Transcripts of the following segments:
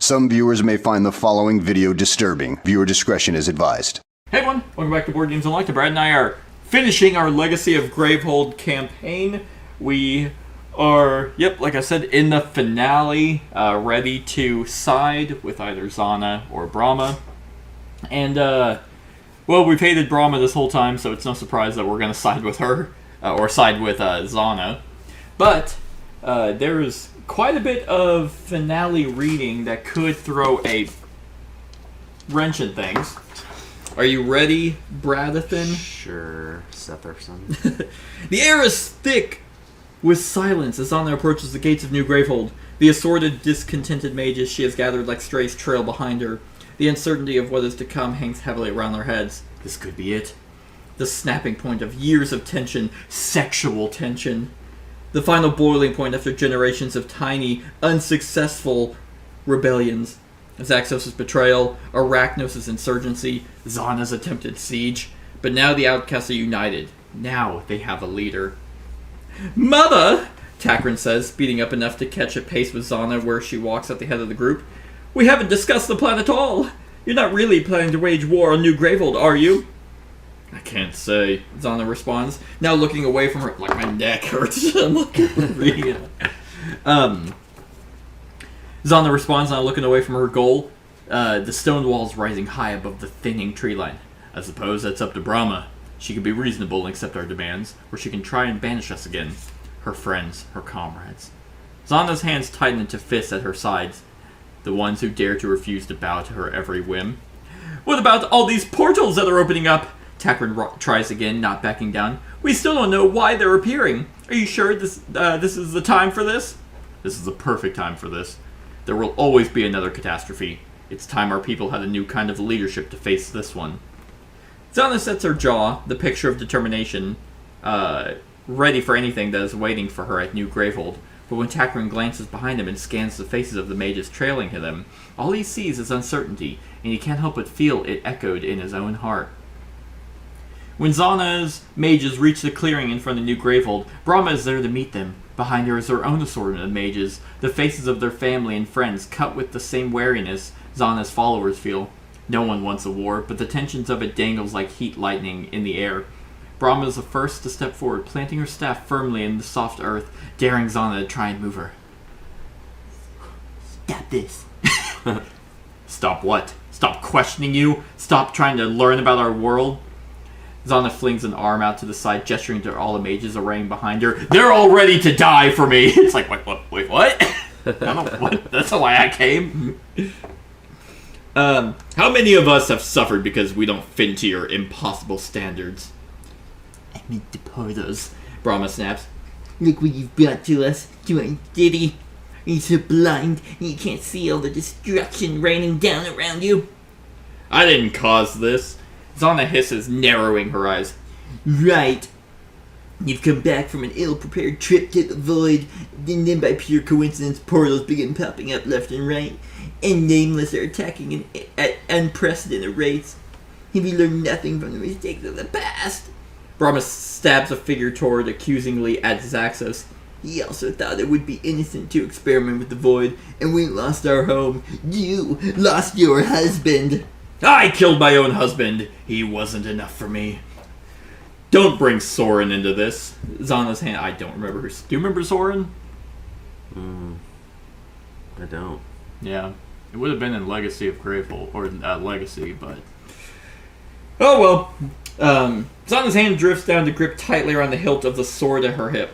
Some viewers may find the following video disturbing. Viewer discretion is advised. Hey everyone, welcome back to Board Games Unlocked. Brad and I are finishing our Legacy of Gravehold campaign. We are, like I said, in the finale, ready to side with either Zana or Brama. And, we've hated Brama this whole time, so it's no surprise that we're going to side with her, or side with Zana. But there's quite a bit of finale reading that could throw a wrench in things. Are you ready, Bradathan? Sure, Setherson. The air is thick with silence as Zana approaches the gates of New Gravehold. The assorted, discontented mages she has gathered like strays trail behind her. The uncertainty of what is to come hangs heavily around their heads. This could be it. The snapping point of years of tension, sexual tension. The final boiling point after generations of tiny, unsuccessful rebellions. Zaxos' betrayal, Arachnos' insurgency, Zana's attempted siege. But now the outcasts are united. Now they have a leader. Mother, Takrin says, speeding up enough to catch a pace with Zana where she walks at the head of the group. We haven't discussed the plan at all. You're not really planning to wage war on New Gravehold, are you? I can't say, Zana responds, now looking away from her, like my neck hurts. I'm looking for reading it. Zana responds, now looking away from her goal. The stone walls rising high above the thinning tree line. I suppose that's up to Brama. She can be reasonable and accept our demands, or she can try and banish us again. Her friends, her comrades. Zana's hands tighten into fists at her sides, the ones who dare to refuse to bow to her every whim. What about all these portals that are opening up? Takrin tries again, not backing down. We still don't know why they're appearing. Are you sure this is the time for this? This is the perfect time for this. There will always be another catastrophe. It's time our people had a new kind of leadership to face this one. Zana sets her jaw, the picture of determination, ready for anything that is waiting for her at New Gravehold. But when Takrin glances behind him and scans the faces of the mages trailing him, all he sees is uncertainty, and he can't help but feel it echoed in his own heart. When Zana's mages reach the clearing in front of New Gravehold, Brama is there to meet them. Behind her is her own assortment of mages, the faces of their family and friends cut with the same wariness Zana's followers feel. No one wants a war, but the tensions of it dangles like heat lightning in the air. Brahma is the first to step forward, planting her staff firmly in the soft earth, daring Zana to try and move her. Stop this. Stop what? Stop questioning you? Stop trying to learn about our world? Zana flings an arm out to the side, gesturing to all the mages arraying behind her. They're all ready to die for me! It's like, wait, what? I don't, what? That's not why I came. How many of us have suffered because we don't fit into your impossible standards? I meant the portals, Brahma snaps. Look what you've brought to us. You ain't giddy. You're so blind, and you can't see all the destruction raining down around you. I didn't cause this. Zana hisses, narrowing her eyes. Right. You've come back from an ill-prepared trip to the void, and then by pure coincidence, portals begin popping up left and right, and Nameless are attacking at unprecedented rates. Have you learned nothing from the mistakes of the past? Brahma stabs a figure toward accusingly at Zaxos. He also thought it would be innocent to experiment with the void, and we lost our home. You lost your husband. I killed my own husband. He wasn't enough for me. Don't bring Soren into this. Zana's hand. I don't remember her. Do you remember Soren? I don't. Yeah. It would have been in Legacy of Gravehold, or Legacy, but... Oh well. Zana's hand drifts down to grip tightly around the hilt of the sword at her hip.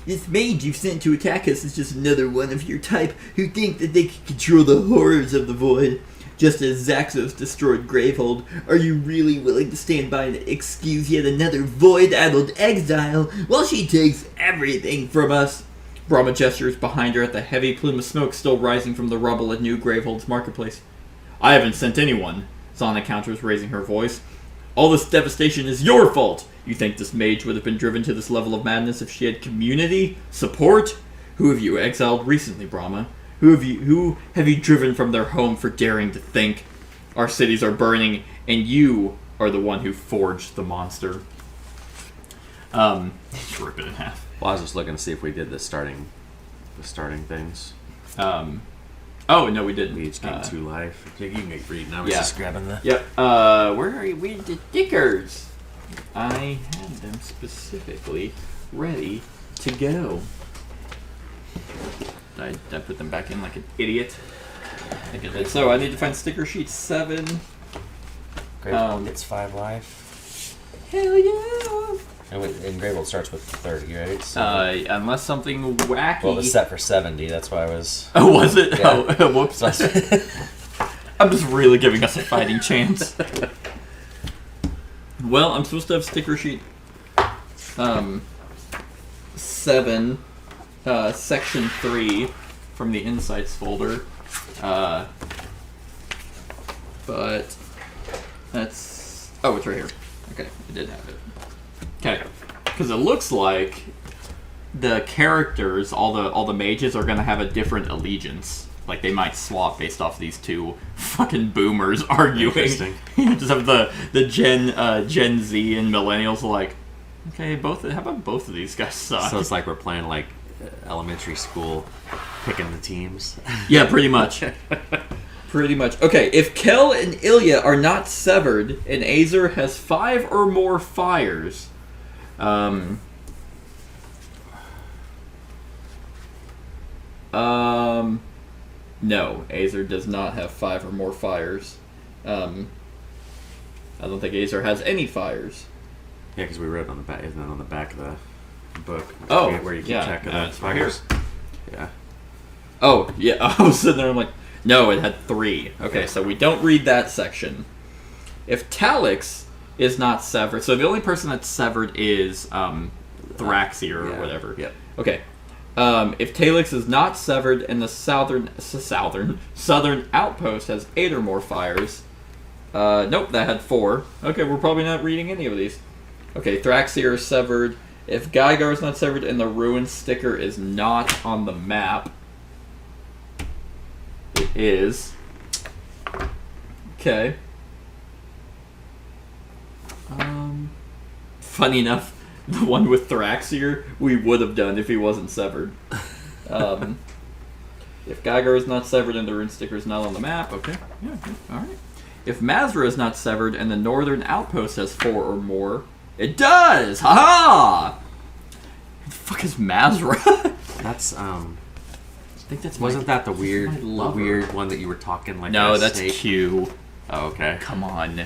This mage you've sent to attack us is just another one of your type who think that they can control the horrors of the void. Just as Zaxos destroyed Gravehold, are you really willing to stand by and excuse yet another void-addled exile while she takes everything from us? Brahma gestures behind her at the heavy plume of smoke still rising from the rubble at New Gravehold's marketplace. I haven't sent anyone, Zana counters, raising her voice. All this devastation is your fault! You think this mage would have been driven to this level of madness if she had community? Support? Who have you exiled recently, Brahma? Who have you driven from their home for daring to think? Our cities are burning, and you are the one who forged the monster. Just rip it in half. Well, I was just looking to see if we did the starting things. Oh, no, we didn't. We each gained 2 life. You can read now. Yeah. Just grabbing the... Yep. Where are you? Where's the stickers? I had them specifically ready to go. Did I put them back in like an idiot? I think I did. So I need to find sticker sheet 7. Gravehold gets 5 life. Hell yeah! And Gravehold starts with 30, right? So, Unless something wacky. well, it was set for 70. That's why I was... Oh, was it? Yeah. Oh, whoops. I'm just really giving us a fighting chance. Well, I'm supposed to have sticker sheet 7, section 3 from the insights folder. But that's... Oh, it's right here. Okay, I did have it. Okay, because it looks like the characters, all the mages, are gonna have a different allegiance. Like they might swap based off these 2 fucking boomers arguing. Interesting. Just have the Gen Z and millennials like, okay, how about both of these guys suck? So it's like we're playing like elementary school, picking the teams. Yeah, pretty much. Pretty much. Okay, if Kel and Ilya are not severed and Azer has 5 or more fires, no, Azer does not have 5 or more fires. I don't think Azer has any fires. Yeah, because we wrote it on the back. Isn't it on the back of the book? Oh, where you keep yeah, track of the it's right here. fires? Yeah. Oh, yeah, I was sitting there, I'm like, no, it had 3. Okay, so we don't read that section. If Talix is not severed, so the only person that's severed is Thraxir or Yeah. whatever. Yep. Okay. If Talix is not severed and the southern outpost has 8 or more fires, nope, that had 4. Okay, we're probably not reading any of these. Okay, Thraxir is severed. If Geigar is not severed and the ruin sticker is not on the map, it is. Okay. Funny enough, the one with Thraxir we would have done if he wasn't severed. If Geigar is not severed and the rune sticker is not on the map, okay. Yeah, okay. Alright. If Mazra is not severed and the northern outpost has 4 or more, it does! Haha! What the fuck is Mazra? That's I think that's wasn't that the weird my lover. weird one that you were talking like? No, a that's snake? Q. Oh, okay. Come on.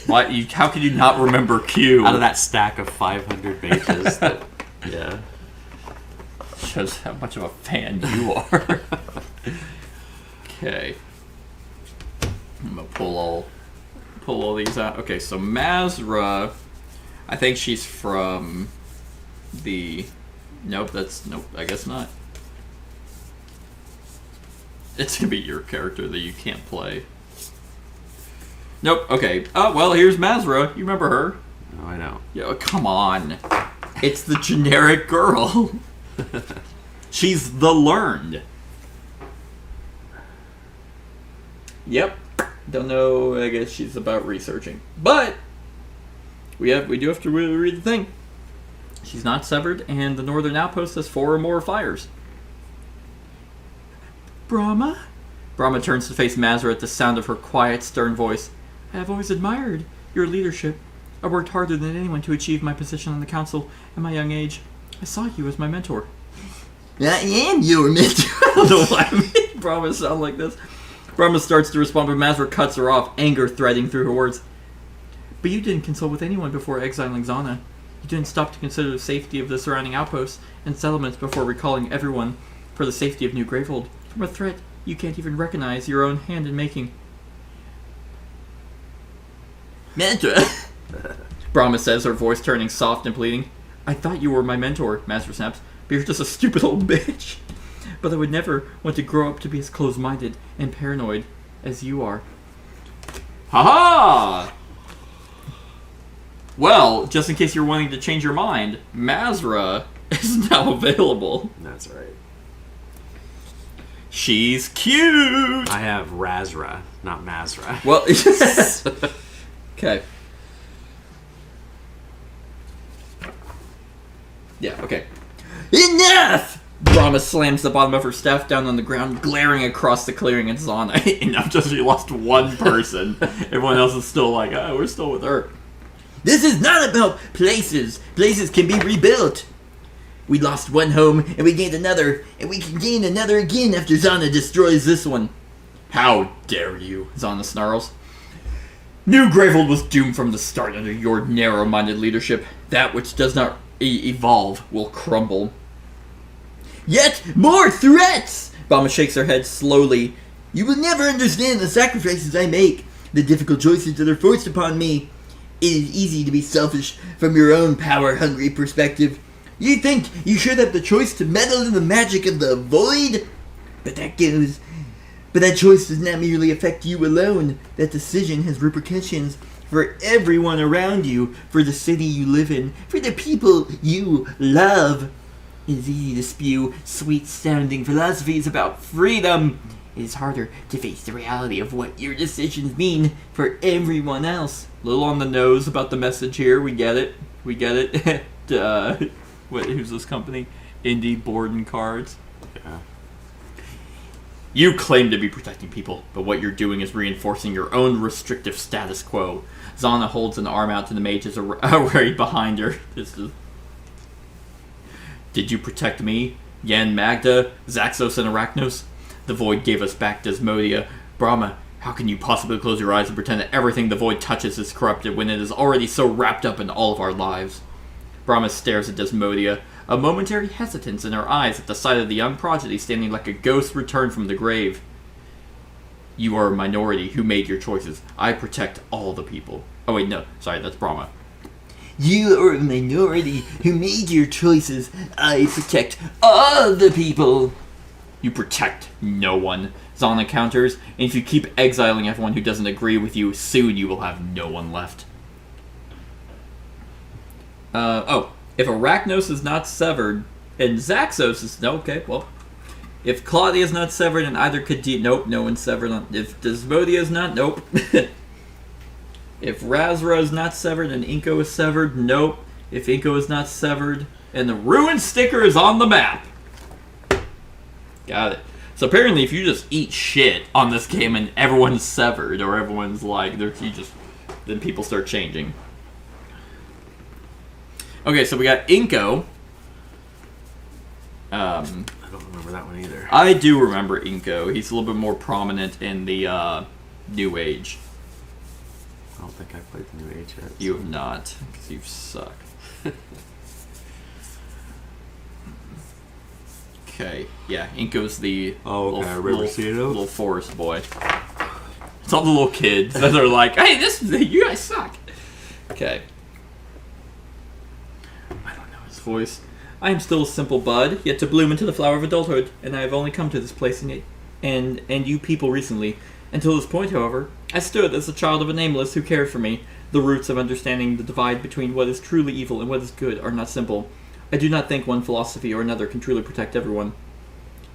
What? How could you not remember Q? Out of that stack of 500 pages. That, yeah. Shows how much of a fan you are. Okay. I'm gonna pull all these out. Okay, so Mazra, I think she's from the... Nope, I guess not. It's gonna be your character that you can't play. Nope, okay. Oh, well, here's Mazra. You remember her? No, I know. Yo, come on. It's the generic girl. She's the learned. Yep. Don't know. I guess she's about researching. But we do have to really read the thing. She's not severed, and the northern outpost has 4 or more fires. Brama? Brama turns to face Mazra at the sound of her quiet, stern voice. I have always admired your leadership. I worked harder than anyone to achieve my position on the council at my young age. I saw you as my mentor. I am your mentor. I don't know why I made Brahma sound like this. Brahma starts to respond, but Mazra cuts her off, anger threading through her words. But you didn't consult with anyone before exiling Zana. You didn't stop to consider the safety of the surrounding outposts and settlements before recalling everyone for the safety of New Gravehold. From a threat you can't even recognize your own hand in making. Mentor! Brahma says, her voice turning soft and pleading. I thought you were my mentor, Mazra snaps, but you're just a stupid old bitch. But I would never want to grow up to be as close-minded and paranoid as you are. Ha-ha! Well, just in case you're wanting to change your mind, Mazra is now available. That's right. She's cute! I have Razra, not Mazra. Well, okay. Yeah, okay. Enough! Brahma Brama slams the bottom of her staff down on the ground, glaring across the clearing at Zana. Enough just she lost one person. Everyone else is still like, oh, we're still with her. This is not about places. Places can be rebuilt. We lost one home, and we gained another, and we can gain another again after Zana destroys this one. How dare you, Zana snarls. New Gravehold was doomed from the start under your narrow-minded leadership. That which does not evolve will crumble. Yet more threats! Brama shakes her head slowly. You will never understand the sacrifices I make, the difficult choices that are forced upon me. It is easy to be selfish from your own power-hungry perspective. You think you should have the choice to meddle in the magic of the void? But that choice does not merely affect you alone. That decision has repercussions for everyone around you, for the city you live in, for the people you love. It is easy to spew sweet-sounding philosophies about freedom. It is harder to face the reality of what your decisions mean for everyone else. A little on the nose about the message here. We get it. Who's this company? Indie Board and Cards. Yeah. You claim to be protecting people, but what you're doing is reinforcing your own restrictive status quo. Zana holds an arm out to the mages arrayed behind her. Did you protect me, Yen, Magda, Zaxos, and Arachnos? The Void gave us back Desmodia. Brama, how can you possibly close your eyes and pretend that everything the Void touches is corrupted when it is already so wrapped up in all of our lives? Brama stares at Desmodia, a momentary hesitance in her eyes at the sight of the young prodigy standing like a ghost returned from the grave. You are a minority who made your choices. I protect all the people. Oh wait, no. Sorry, that's Brama. You are a minority who made your choices. I protect all the people. You protect no one, Zana counters, and if you keep exiling everyone who doesn't agree with you, soon you will have no one left. If Arachnos is not severed, and Zaxos is... Okay, well... If Claudia is not severed, and either Kadir... Nope, no one's severed. If Desmodia is not... Nope. If Razra is not severed, and Inko is severed... Nope. If Inko is not severed, and the Ruin sticker is on the map... Got it. So apparently if you just eat shit on this game and everyone's severed, or everyone's like... Then people start changing. Okay, so we got Inko. I don't remember that one either. I do remember Inko. He's a little bit more prominent in the New Age. I don't think I played the New Age yet. You have not, because you suck. Okay, yeah, Inko's the little forest boy. It's all the little kids that are like, hey, you guys suck. Okay. I don't know his voice. I am still a simple bud, yet to bloom into the flower of adulthood, and I have only come to this place and you people recently. Until this point, however, I stood as a child of a Nameless who cared for me. The roots of understanding the divide between what is truly evil and what is good are not simple. I do not think one philosophy or another can truly protect everyone.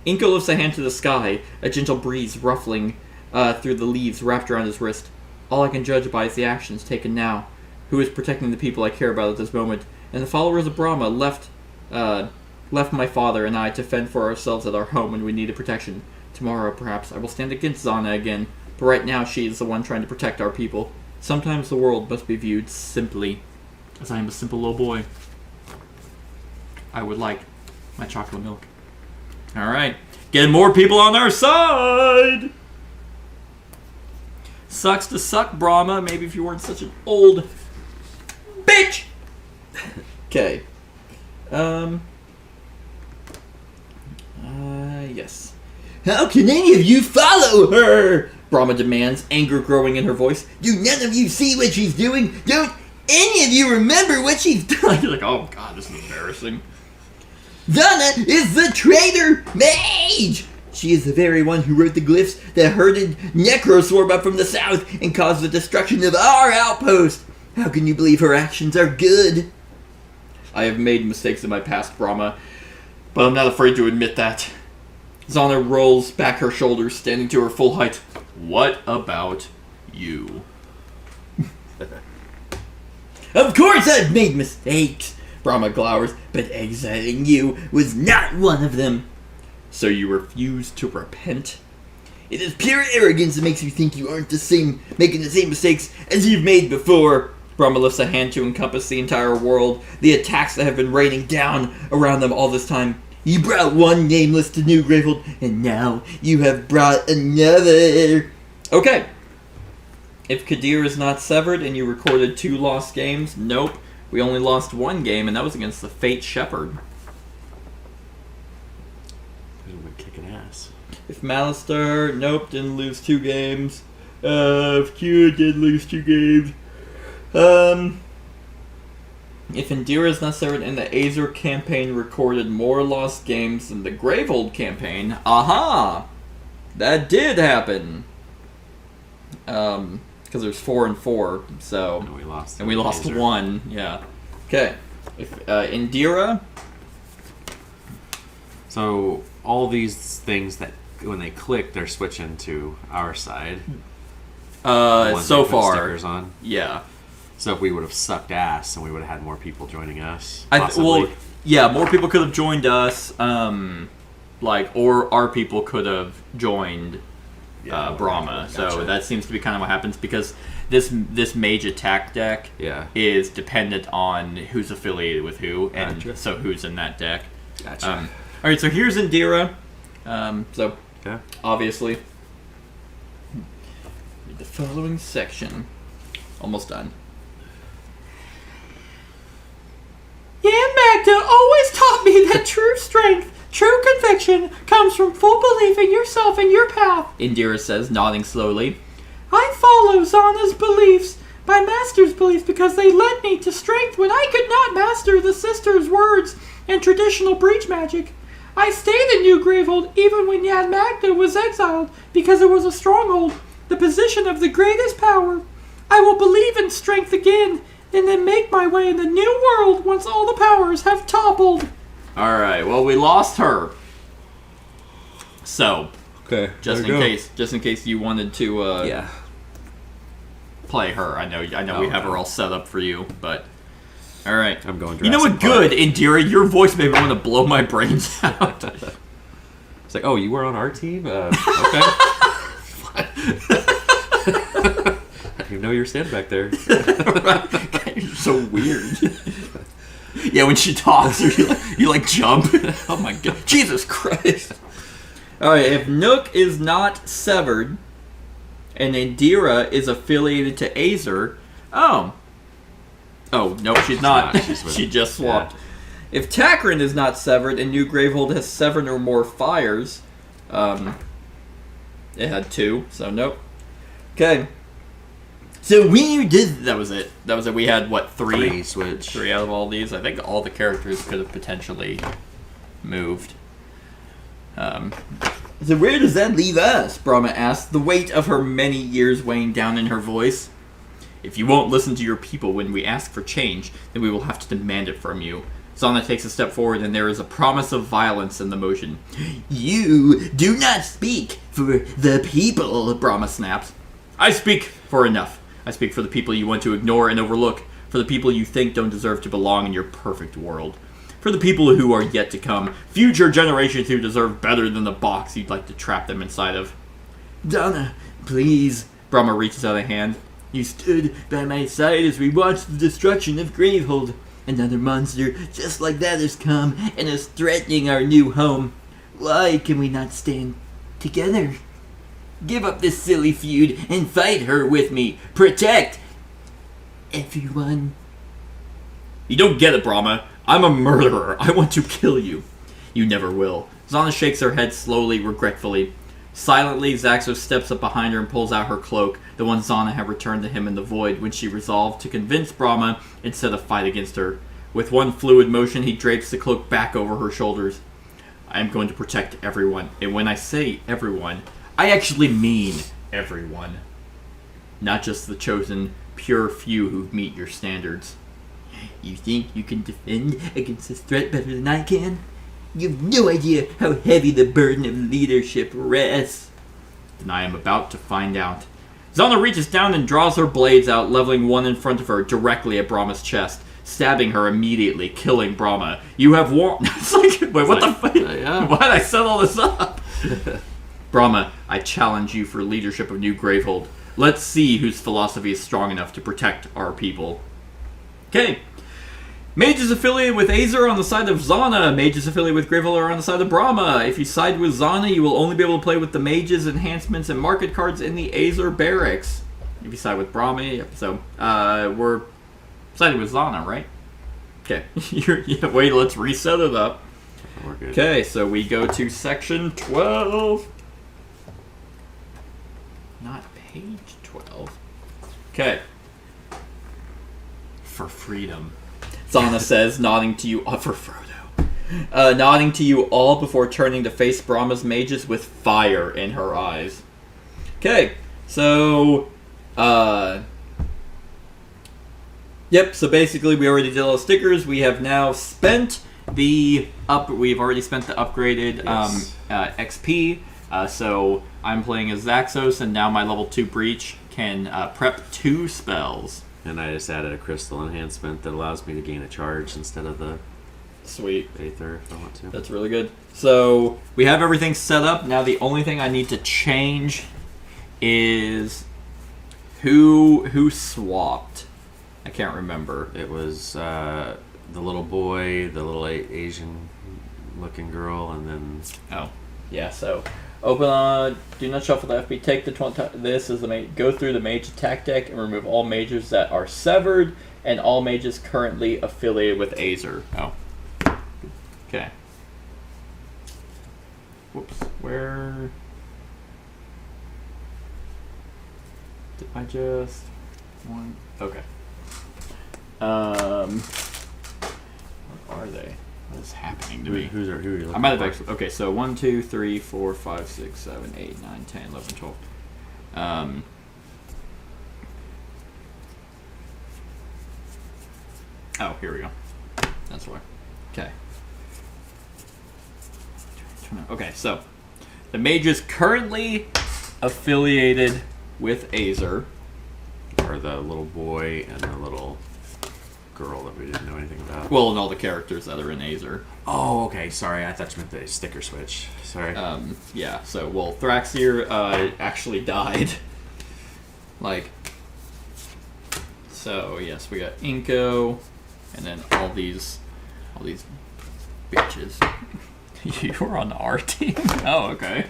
Inko lifts a hand to the sky, a gentle breeze ruffling through the leaves wrapped around his wrist. All I can judge by is the actions taken now. Who is protecting the people I care about at this moment? And the followers of Brama left my father and I to fend for ourselves at our home when we needed protection. Tomorrow, perhaps, I will stand against Zana again, but right now she is the one trying to protect our people. Sometimes the world must be viewed simply, as I am a simple little boy. I would like my chocolate milk. Alright, getting more people on our side! Sucks to suck, Brama. Maybe if you weren't such an old bitch! Okay. Yes. How can any of you follow her? Brama demands, anger growing in her voice. Do none of you see what she's doing? Don't any of you remember what she's done? You're like, oh god, this is embarrassing. Zana is the traitor mage! She is the very one who wrote the glyphs that herded Necroswarm up from the south and caused the destruction of our outpost. How can you believe her actions are good? I have made mistakes in my past, Brama, but I'm not afraid to admit that. Zana rolls back her shoulders, standing to her full height. What about you? Of course I've made mistakes, Brama glowers, but exiling you was not one of them. So you refuse to repent? It is pure arrogance that makes you think you aren't making the same mistakes as you've made before. Brama lifts a hand to encompass the entire world, the attacks that have been raining down around them all this time. You brought one Nameless to New Gravehold, and now you have brought another. Okay. If Kadir is not severed and you recorded 2 lost games, nope. We only lost 1 game, and that was against the Fate Shepherd. We've been kicking ass. If Malister, nope, didn't lose 2 games. If Q did lose 2 games. If Indira's not severed and the Azer campaign recorded more lost games than the Gravehold campaign, aha! That did happen. Because there's 4 and 4, so... And we lost. And we lost 1, yeah. Okay. If Indira... So, all these things that, when they click, they're switching to our side. The ones So they put far... stickers on. Yeah. So if we would have sucked ass, and we would have had more people joining us, Well, possibly. yeah, more people could have joined us, or our people could have joined Brama. Gotcha. So that seems to be kind of what happens, because this mage attack deck is dependent on who's affiliated with who, and so who's in that deck. Gotcha. Alright, so here's Indira. Okay. Obviously, read the following section. Almost done. Yan Magda always taught me that true strength, true conviction, comes from full belief in yourself and your path, Indira says, nodding slowly. I follow Zana's beliefs, my master's beliefs, because they led me to strength when I could not master the sister's words and traditional breach magic. I stayed in New Gravehold even when Yan Magda was exiled, because it was a stronghold, the position of the greatest power. I will believe in strength again, and then make my way in the new world once all the powers have toppled. Alright, well, we lost her. So, Okay. just in case you wanted to play her. I know we have her all set up for you, but alright. I'm going You know what? Jurassic Park. Good, Indira, your voice made me want to blow my brains out. It's like, oh, you were on our team? Okay. I didn't even know you were standing back there. You're so weird. Yeah, when she talks, you like jump. Oh my god. Jesus Christ. Alright, if Nook is not severed, and Indira is affiliated to Azer, oh, no, she's not. She just swapped. Yeah. If Takrin is not severed, and New Gravehold has 7 or more fires, it had 2, so nope. Okay. So that was it. We had, what, 3? 3 out of all these. I think all the characters could have potentially moved. So where does that leave us? Brama asked, the weight of her many years weighing down in her voice. If you won't listen to your people when we ask for change, then we will have to demand it from you. Zana takes a step forward, and there is a promise of violence in the motion. You do not speak for the people, Brama snaps. I speak for enough. I speak for the people you want to ignore and overlook, for the people you think don't deserve to belong in your perfect world, for the people who are yet to come, future generations who deserve better than the box you'd like to trap them inside of. Donna, please. Brama reaches out a hand. You stood by my side as we watched the destruction of Gravehold. Another monster just like that has come and is threatening our new home. Why can we not stand together? Give up this silly feud and fight her with me. Protect everyone. You don't get it, Brama. I'm a murderer. I want to kill you. You never will. Zana shakes her head slowly, regretfully. Silently, Zaxo steps up behind her and pulls out her cloak, the one Zana had returned to him in the void when she resolved to convince Brama instead of fight against her. With one fluid motion, he drapes the cloak back over her shoulders. I am going to protect everyone. And when I say everyone, I actually mean everyone. Not just the chosen, pure few who meet your standards. You think you can defend against this threat better than I can? You've no idea how heavy the burden of leadership rests. Then I am about to find out. Zana reaches down and draws her blades out, leveling one in front of her directly at Brahma's chest, stabbing her immediately, killing Brahma. You have won. It's like Wait, what the fuck? yeah. Why did I set all this up? Brama, I challenge you for leadership of New Gravehold. Let's see whose philosophy is strong enough to protect our people. Okay. Mages affiliated with Azer on the side of Zana. Mages affiliated with Gravehold are on the side of Brama. If you side with Zana, you will only be able to play with the mages, enhancements, and market cards in the Azer barracks. If you side with Brama, so we're siding with Zana, right? Okay. Wait, let's reset it up. We're good. Okay, so we go to section 12. Not page 12. Okay. For freedom. Zana says, nodding to you for Frodo. Nodding to you all before turning to face Brahma's mages with fire in her eyes. Okay, so yep, so basically we already did all the stickers. We have now spent we've already spent the upgraded Yes. XP. So I'm playing as Zaxos, and now my level 2 Breach can prep 2 spells. And I just added a crystal enhancement that allows me to gain a charge instead of the Sweet. Aether if I want to. That's really good. So we have everything set up. Now the only thing I need to change is who swapped. I can't remember. It was the little boy, the little Asian-looking girl, and then Oh, yeah. So open on. Do not shuffle the FP. Take the 20. This is the go through the mage attack deck and remove all mages that are severed and all mages currently affiliated with Azer. Oh. Okay. Whoops. Where did I just one? Okay. What are they? What is happening to me? who are you looking I might have for? actually. Okay, so 1, 2, 3, 4, 5, 6, 7, 8, 9, 10, 11, 12. Oh, here we go. That's why. Okay. Okay, so the mage is currently affiliated with Azer. Or the little boy and the little girl that we didn't know anything about. Well, and all the characters that are in Azer. Oh, okay. Sorry, I thought you meant the sticker switch. Sorry. Yeah, so, well, Thraxir actually died. Like, so, yes, we got Inko, and then all these bitches. You were on our team? Oh, okay.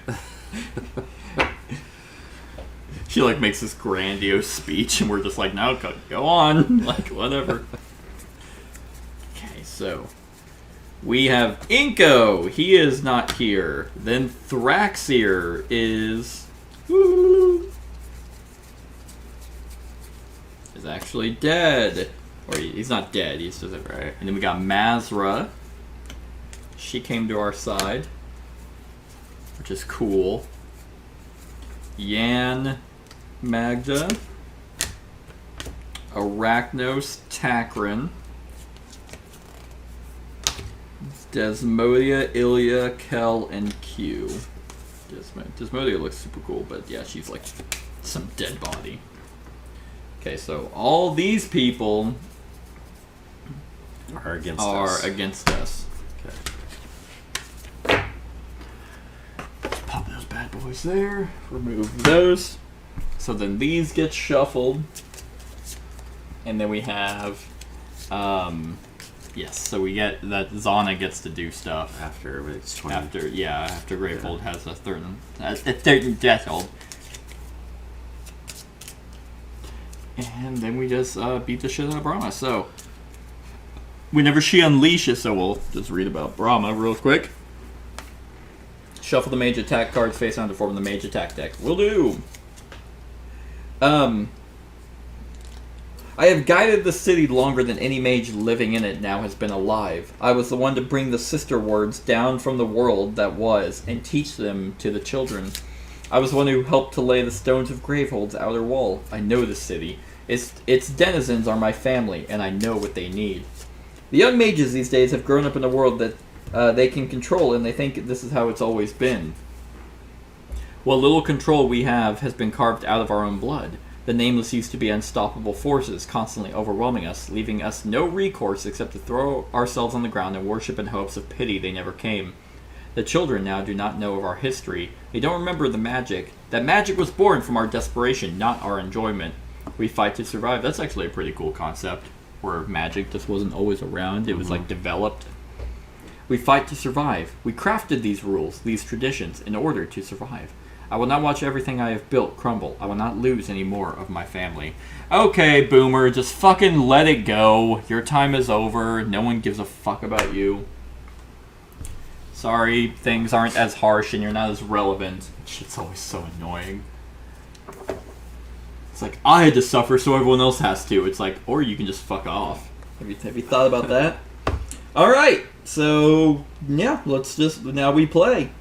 She, like, makes this grandiose speech, and we're just like, no, go on. Like, whatever. Okay, so we have Inko. He is not here. Then Thraxir is actually dead. Or he's not dead. He's just right. And then we got Mazra. She came to our side, which is cool. Yan Magda. Arachnos Takrin. Desmodia, Ilya, Kel, and Q. Desmodia looks super cool, but yeah, she's like some dead body. Okay, so all these people are against us. Okay. Pop those bad boys there. Remove those. So then these get shuffled. And then we have yes, so we get that Zana gets to do stuff. After it's 20. After Gravehold has a certain threshold. And then we just beat the shit out of Brama. So whenever she unleashes, so we'll just read about Brama real quick. Shuffle the mage attack cards face down to form the mage attack deck. Will do. I have guided the city longer than any mage living in it now has been alive. I was the one to bring the sister words down from the world that was and teach them to the children. I was the one who helped to lay the stones of Gravehold's outer wall. I know the city. Its denizens are my family, and I know what they need. The young mages these days have grown up in a world that they can control, and they think this is how it's always been. What little control we have has been carved out of our own blood. The Nameless used to be unstoppable forces, constantly overwhelming us, leaving us no recourse except to throw ourselves on the ground and worship in hopes of pity they never came. The children now do not know of our history. They don't remember the magic. That magic was born from our desperation, not our enjoyment. We fight to survive. That's actually a pretty cool concept, where magic just wasn't always around. It was like developed. We fight to survive. We crafted these rules, these traditions, in order to survive. I will not watch everything I have built crumble. I will not lose any more of my family. Okay, Boomer, just fucking let it go. Your time is over. No one gives a fuck about you. Sorry, things aren't as harsh and you're not as relevant. Shit's always so annoying. It's like, I had to suffer so everyone else has to. It's like, or you can just fuck off. Have you thought about that? Alright, so, yeah, now we play.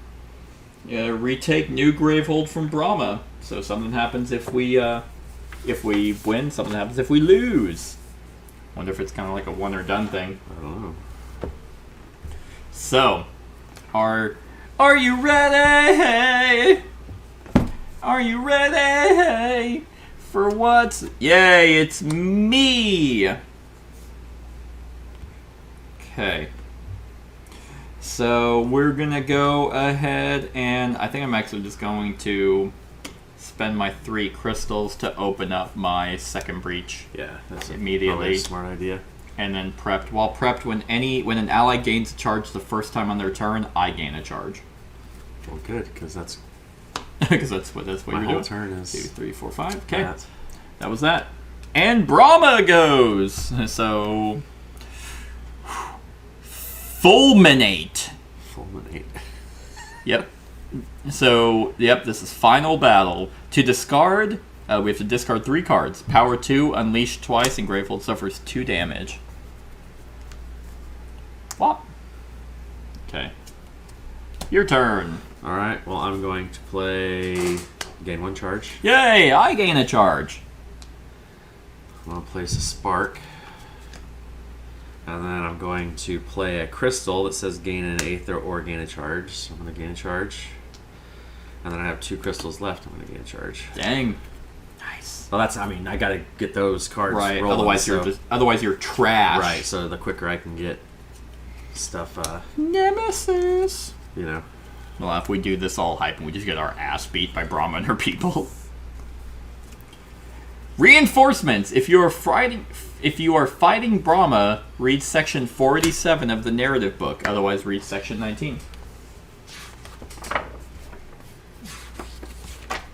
Retake new Gravehold from Brama. So something happens if we win, something happens if we lose. Wonder if it's kind of like a one or done thing. I don't know. So, are you ready? Are you ready for what? Yay, it's me! Okay. So, we're gonna go ahead and I think I'm actually just going to spend my 3 crystals to open up my second breach. Yeah, that's immediately. Probably a smart idea. And then prepped. While prepped, when an ally gains a charge the first time on their turn, I gain a charge. Well, good, because that's Because that's what my you're whole doing. turn is 2, 3, 4, 5. Okay, that. that was that. And Brama goes. So fulminate. Fulminate. Yep. So this is final battle. To discard, we have to discard 3 cards. Power 2, unleash twice, and Gravehold suffers 2 damage. Flop. Okay. Your turn. Alright, well, I'm going to play... gain 1 charge. Yay! I gain a charge. I'm going to place a spark. And then I'm going to play a crystal that says gain an 8th or gain a charge. So I'm going to gain a charge. And then I have 2 crystals left. I'm going to gain a charge. Dang. Nice. Well, that's, I mean, I got to get those cards Right. rolling. Otherwise you're trash. Right, so the quicker I can get stuff, Nemesis. you know. Well, if we do this all hype and we just get our ass beat by Brahma and her people. Reinforcements. If you are fighting Brahma, read section 487 of the narrative book. Otherwise, read section 19.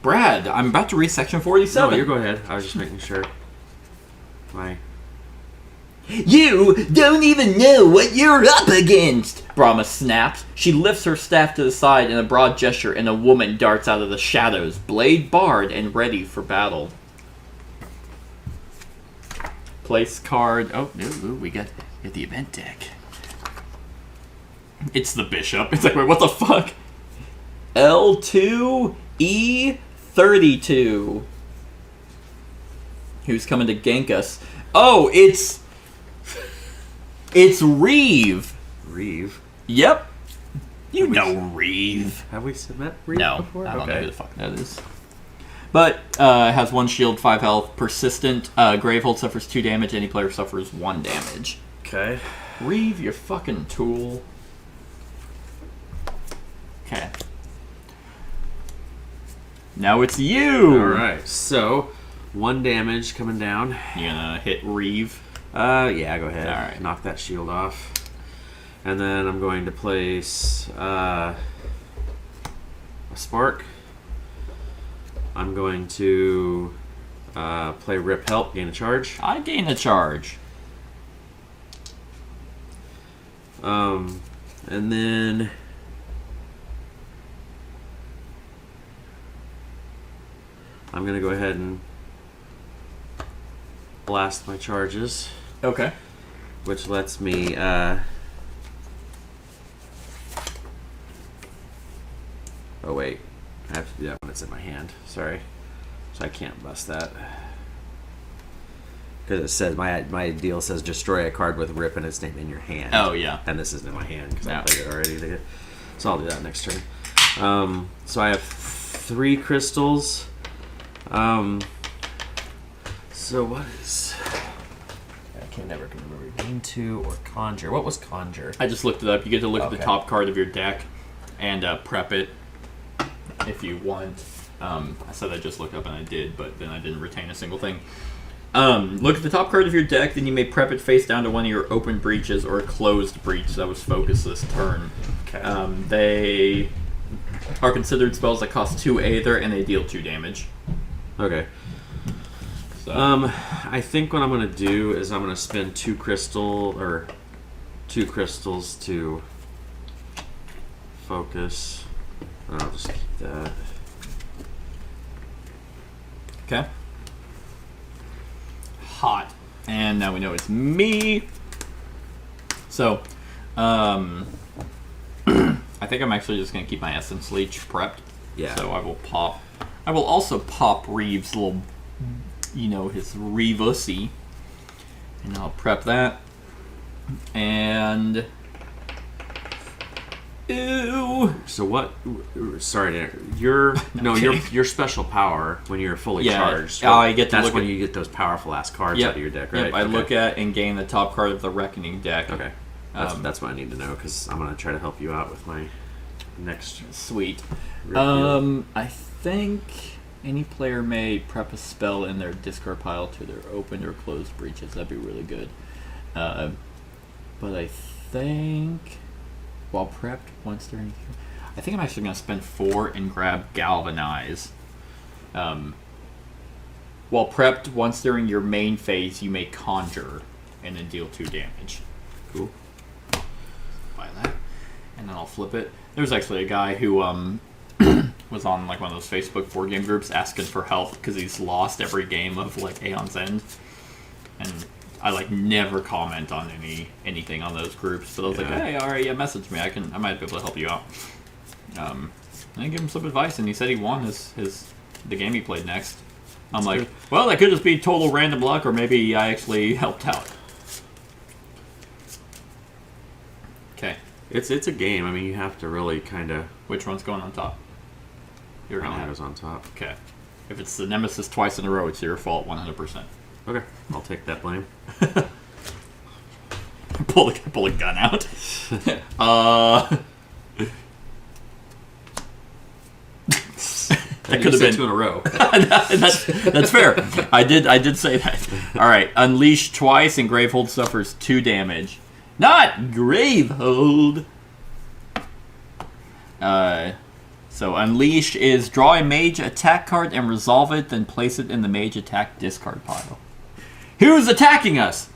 Brad, I'm about to read section 487. No, you go ahead. I was just making sure. You don't even know what you're up against! Brahma snaps. She lifts her staff to the side in a broad gesture, and a woman darts out of the shadows, blade bared and ready for battle. Place card. Oh, we got the event deck. It's the bishop. It's like, wait, what the fuck? L2E32. Who's coming to gank us? Oh, it's Reeve. Reeve? Yep. You know Reeve. Have we met Reeve No, before? I don't know who the fuck that is. But has 1 shield, 5 health, persistent. Gravehold suffers 2 damage. Any player suffers 1 damage. Okay. Reeve, you fucking tool. Okay. Now it's you. Alright, so 1 damage coming down. You gonna hit Reeve? Yeah, go ahead. Alright. Knock that shield off. And then I'm going to place a spark. I'm going to play Rip Help, gain a charge. I gain a charge. And then I'm going to go ahead and blast my charges, Okay. which lets me oh wait, I have to do that when it's in my hand. Sorry, so I can't bust that because it says my deal says destroy a card with Rip and its name in your hand. Oh, yeah. And this isn't in my hand because Yeah. I played it already. So I'll do that next turn. So I have 3 crystals. So what is... I can never remember. Gain 2 or Conjure. What was Conjure? I just looked it up. You get to look at the Okay. top card of your deck and prep it if you want. I said I just looked up and I did, but then I didn't retain a single thing. Look at the top card of your deck, then you may prep it face down to one of your open breaches or a closed breach that was focused this turn. Okay. They are considered spells that cost 2 Aether and they deal 2 damage. Okay. So. I think what I'm going to do is I'm going to spend 2 crystals to focus. I'll just keep that. Okay. Hot. And now we know it's me. So, I think I'm actually just going to keep my Essence Leech prepped. Yeah. So I will pop. I will also pop Reeves' little, his Reevussy. And I'll prep that. And... Ew. So what? Sorry, your your special power when you're fully charged. I get to that's look when at, you get those powerful ass cards out of your deck, right? Yep, I look at and gain the top card of the Reckoning deck. Okay, that's what I need to know because I'm gonna try to help you out with my next. Sweet. review. I think any player may prep a spell in their discard pile to their open or closed breaches. That'd be really good. But I think. While prepped once during... I think I'm actually going to spend 4 and grab Galvanize. While prepped once during your main phase, you may Conjure and then deal 2 damage. Cool. Buy that. And then I'll flip it. There's actually a guy who was on like one of those Facebook 4-game groups asking for help because he's lost every game of like Aeons End. And... I never comment on anything on those groups, but I was like, hey, all right, yeah, message me. I might be able to help you out. And I gave him some advice, and he said he won the game he played next. I'm like, good. Well, that could just be total random luck, or maybe I actually helped out. Okay. It's a game. I mean, you have to really kind of. Which one's going on top? You're gonna have on top. Okay. If it's the Nemesis twice in a row, it's your fault 100%. Okay, I'll take that blame. pull a gun out. That could have been 2 in a row. that's fair. I did say that. All right, Unleash twice and Gravehold suffers 2 damage. Not Gravehold. So Unleash is draw a mage attack card and resolve it, then place it in the mage attack discard pile. Who's attacking us?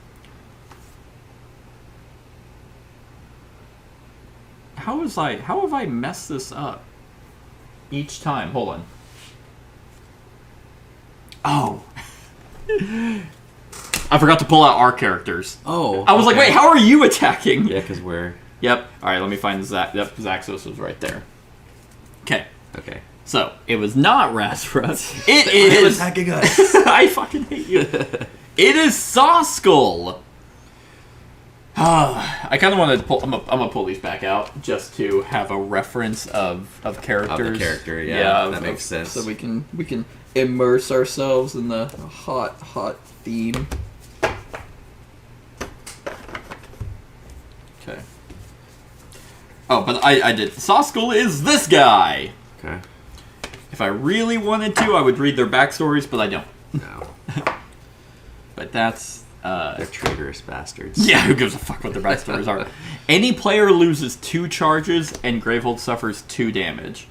How have I messed this up each time? Hold on. Oh. I forgot to pull out our characters. Oh. I was like, wait, how are you attacking? Yeah, because we're... Yep. All right, let me find Zax. Yep, Zaxos was right there. Okay. Okay. So, it was not Rasrus. It is... attacking us. I fucking hate you. It is Sawskull. I kind of want to pull... I'm gonna pull these back out just to have a reference of characters. Of the character, yeah. That makes sense. So we can immerse ourselves in the hot theme. Okay. Oh, but I did. Sawskull is this guy. Okay. If I really wanted to, I would read their backstories, but I don't. No. But that's... They're traitorous bastards. Yeah, who gives a fuck what their backstories are? Any player loses 2 charges and Gravehold suffers 2 damage.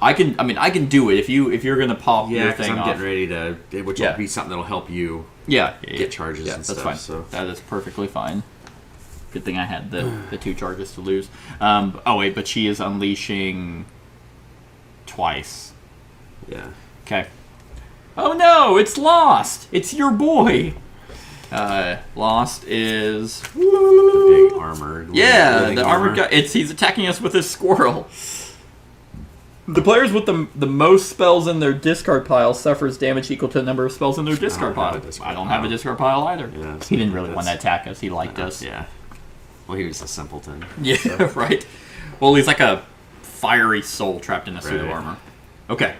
I can do it if you're gonna pop your thing off. I'm getting ready to, which will be something that'll help you. Get charges and that's stuff. Fine. So that is perfectly fine. Good thing I had the 2 charges to lose. Oh wait, but she is unleashing twice. Yeah. Okay. Oh no, it's Lost. It's your boy. Lost is Big armored. the armored guy. He's attacking us with his squirrel. The players with the most spells in their discard pile suffers damage equal to the number of spells in their discard pile. I don't have a discard pile either. Yeah, he didn't really want to attack us. He liked us. Yeah. Well, he was a simpleton. Yeah, so. Right. Well, he's like a fiery soul trapped in a suit of armor. Okay.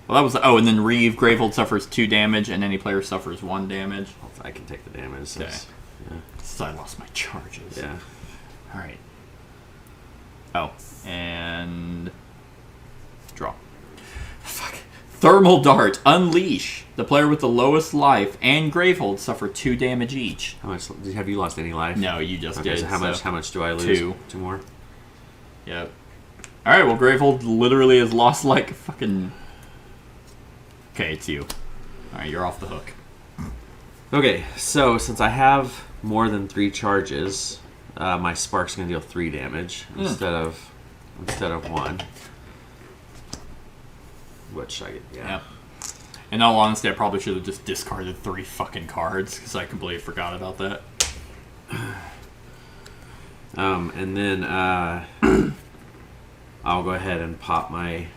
Well, that was... Oh, and then Gravehold suffers 2 damage, and any player suffers 1 damage. I can take the damage. Okay. Yeah. So I lost my charges. Yeah. Alright. Oh, and... Draw. Fuck. Thermal Dart. Unleash. The player with the lowest life and Gravehold suffer 2 damage each. How much have you lost any life? No, you just did. So how much do I lose? 2. 2 more? Yep. Alright, well, Gravehold literally has lost, like, fucking... Okay, it's you. Alright, you're off the hook. Okay, so since I have more than 3 charges, my spark's gonna deal 3 damage instead of 1. Which I get, yeah. Yep. In all honesty, I probably should have just discarded 3 fucking cards, because I completely forgot about that. And then I'll go ahead and pop my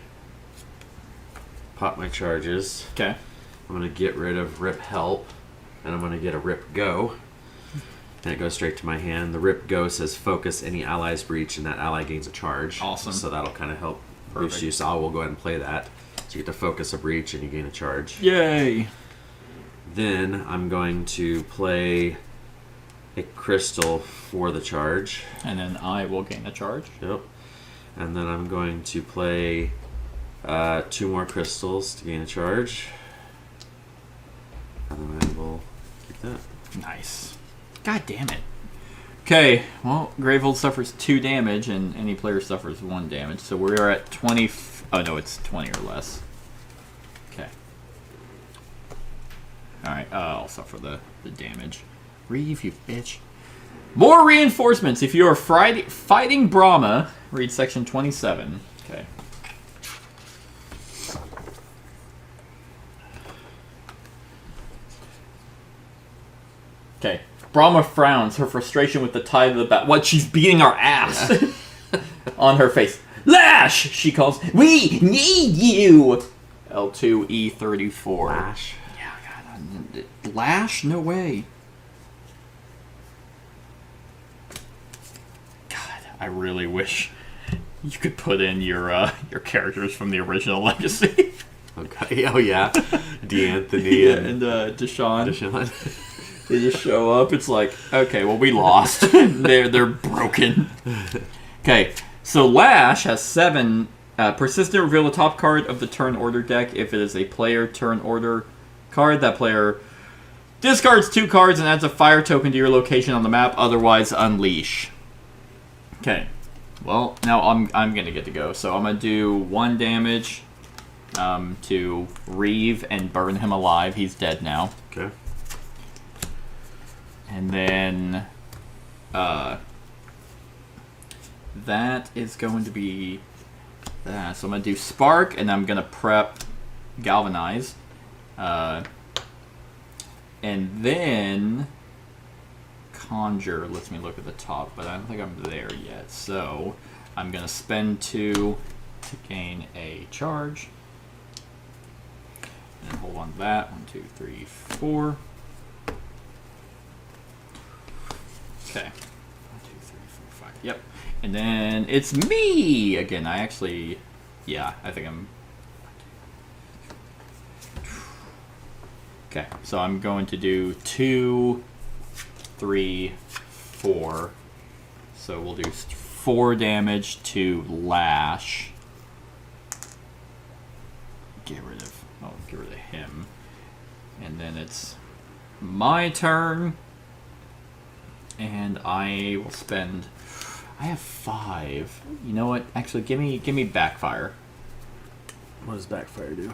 charges. Okay. I'm gonna get rid of Rip Help, and I'm gonna get a Rip Go, and it goes straight to my hand. The Rip Go says focus any allies breach, and that ally gains a charge. Awesome. So that'll kind of help Perfect. boost you. So I will go ahead and play that. So you get to focus a breach, and you gain a charge. Yay! Then I'm going to play a crystal for the charge. And then I will gain a charge. Yep. And then I'm going to play 2 more crystals to gain a charge. And then I will keep that. Nice. God damn it. Okay, well, Gravehold suffers 2 damage, and any player suffers 1 damage. So we're at 20... Oh, no, it's 20 or less. Okay. Alright, I'll suffer the damage. Reeve, you bitch. More reinforcements. If you are fighting Brama, read section 27. Okay. Okay. Brama frowns, her frustration with the tide of the battle. What? She's beating our ass on her face. Lash! She calls. We need you! L2E34. Lash. Yeah, God. Lash? No way. God, I really wish you could put in your characters from the original Legacy. Okay. Oh yeah. D'Anthony and Deshaun. Deshaun. They just show up. It's like, okay, well, we lost. they're broken. Okay, so Lash has 7. Persistent, reveal the top card of the turn order deck. If it is a player turn order card, that player discards 2 cards and adds a fire token to your location on the map. Otherwise, unleash. Okay. Well, now I'm gonna get to go. So I'm gonna do 1 damage to Reeve and burn him alive. He's dead now. Okay. And then that is going to be that. So I'm going to do Spark, and I'm going to prep Galvanize. And then Conjure lets me look at the top, but I don't think I'm there yet. So I'm going to spend 2 to gain a charge. And hold on to that. 1, 2, 3, 4. Okay. 1, 2, 3, 4, 5. Yep. And then it's me again. I actually, yeah, I think I'm. Okay, so I'm going to do 2, 3, 4. So we'll do 4 damage to Lash. Get rid of him. And then it's my turn. And I will spend. I have 5. You know what? Actually, give me backfire. What does backfire do?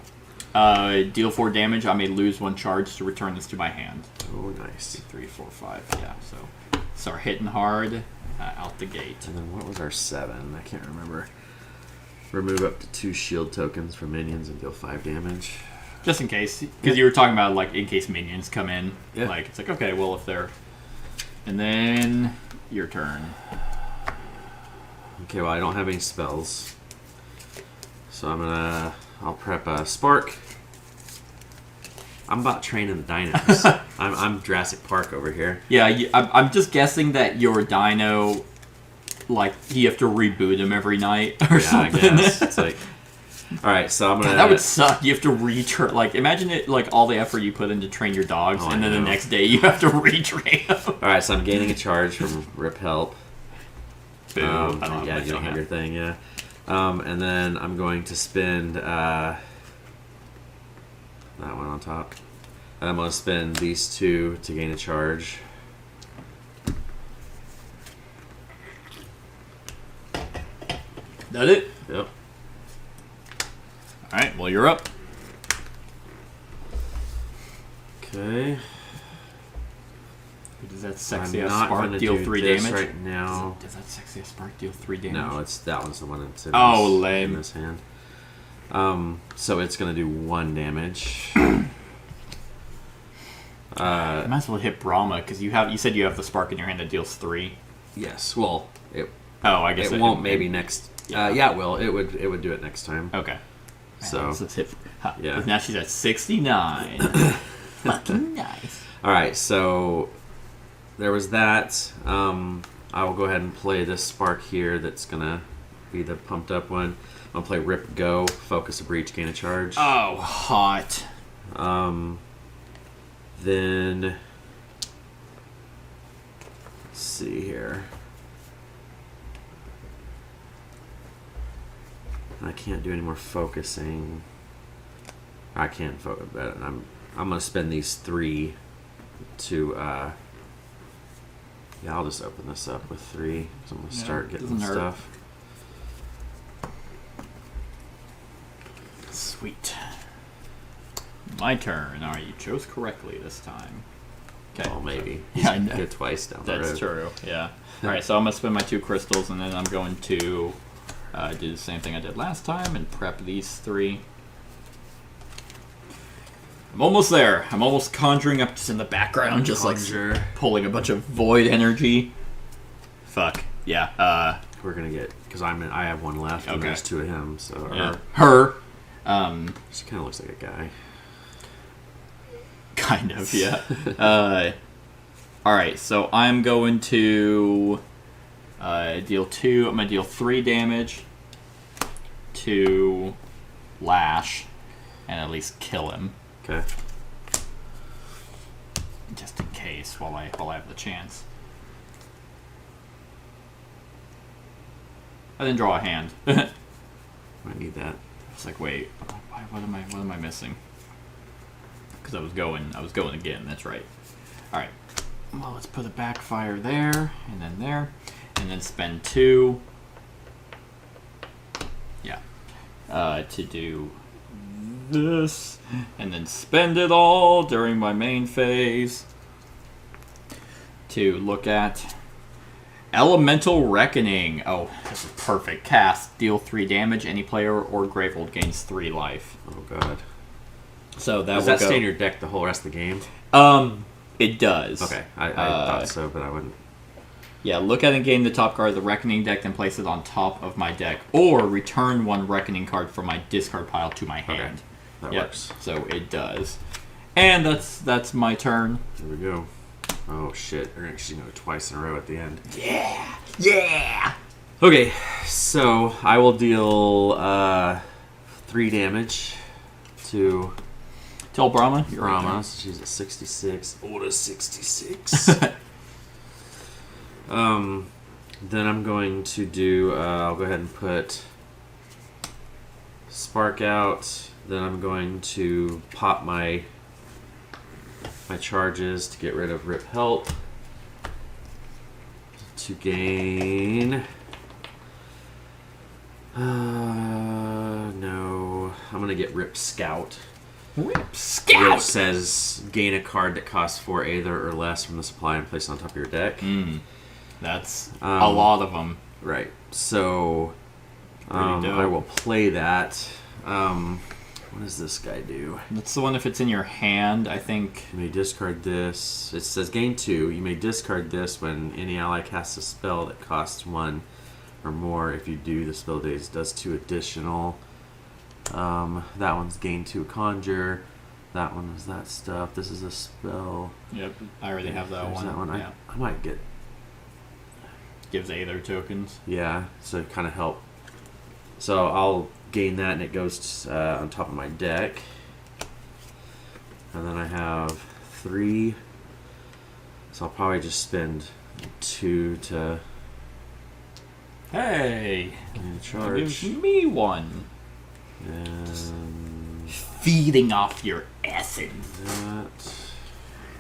Deal 4 damage. I may lose 1 charge to return this to my hand. Oh, nice. 2, 3, 4, 5. Yeah. So start hitting hard out the gate. And then what was our 7? I can't remember. Remove up to 2 shield tokens from minions and deal 5 damage. Just in case, because you were talking about like in case minions come in. Yeah. Like it's like okay, well if they're. And then your turn. Okay, well I don't have any spells, so I'll prep a Spark. I'm about training the dinos. I'm Jurassic Park over here. Yeah, I'm just guessing that your dino, like you have to reboot him every night or something. I guess it's like Alright, so I'm gonna... That would suck. You have to retrain. Like, imagine it, like, all the effort you put in to train your dogs, and then the next day you have to retrain them. Alright, so I'm gaining a charge from Rip Help. Boo. I don't Yeah, you don't have your thing, yeah. And then I'm going to spend that one on top. And I'm going to spend these two to gain a charge. That it? Yep. Alright, well, you're up. Okay. Does that sexy I'm ass not spark gonna deal do 3 this damage? right now. Does that sexy ass spark deal 3 damage? No, it's that one's the one that's in, Oh, this, lame. in this hand. So it's going to do 1 damage. You might as well hit Brama, because you said you have the spark in your hand that deals 3. Yes. Well, I guess it won't. Maybe next. Yeah, it will. It would do it next time. Okay. So let's hit. yeah. Now she's at 69. Fucking nice. All right. So there was that. I will go ahead and play this spark here. That's gonna be the pumped up one. I'm gonna play Rip Go. Focus a breach. Gain a charge. Oh, hot. Then let's see here. I can't do any more focusing. I can't focus, but I'm gonna spend these 3 to. Yeah, I'll just open this up with 3. So I'm gonna start getting doesn't hurt. stuff. Sweet. My turn. Alright, you chose correctly this time. Okay. Well, maybe. Yeah, I know. Get twice down the road. That's true, yeah. Alright, so I'm going to spend my 2 crystals, and then I'm going to do the same thing I did last time and prep these 3. I'm almost there. I'm almost conjuring up just in the background, just Conjure. like pulling a bunch of void energy. Fuck. Yeah. We're gonna get, because I have 1 left, and Okay. there's 2 of him. So Yeah. Her. She kind of looks like a guy. Kind of, yeah. Alright, so I'm going to deal 2. I'm going to deal 3 damage to Lash and at least kill him. Okay. Just in case, while I have the chance. I didn't draw a hand. I Might need that. was like, wait, what am I missing? Because I was going again. That's right. All right. Well, let's put a backfire there, and then spend 2. Yeah. To do this, and then spend it all during my main phase to look at Elemental Reckoning. Oh, this is perfect. Cast. Deal 3 damage. Any player or Gravehold gains 3 life. Oh god. So that Does will that go. stay in your deck the whole rest of the game? It does. Okay, I thought so, but I wouldn't. Yeah, look at and gain the top card of the Reckoning deck, then place it on top of my deck, or return 1 Reckoning card from my discard pile to my hand. Okay, that Yep, works. so it does. And that's my turn. Here we go. Oh shit! She's gonna go twice in a row at the end. Yeah. Okay, so I will deal 3 damage to Tell Brama. You're right Brama. there. So she's at 66. Order 66. Then I'm going to do. I'll go ahead and put Spark out. Then I'm going to pop my charges to get rid of Rip Help. To gain. No. I'm gonna get Rip Scout. Rip Scout. Rip says gain a card that costs 4 Aether or less from the supply and place it on top of your deck. That's a lot of them. Right. So Pretty dope. I will play that. What does this guy do? That's the one if it's in your hand, I think. You may discard this. It says gain 2. You may discard this when any ally casts a spell that costs 1 or more. If you do, the spell does 2 additional. That one's gain 2 conjure. That one is that stuff. This is a spell. Yep, I already have that There's one. That one. Yeah. I might get. Gives Aether tokens. Yeah, so kind of help So I'll gain that, and it goes on top of my deck. And then I have 3. So I'll probably just spend 2 to Hey, charge. give me one. And Feeding off your essence. that.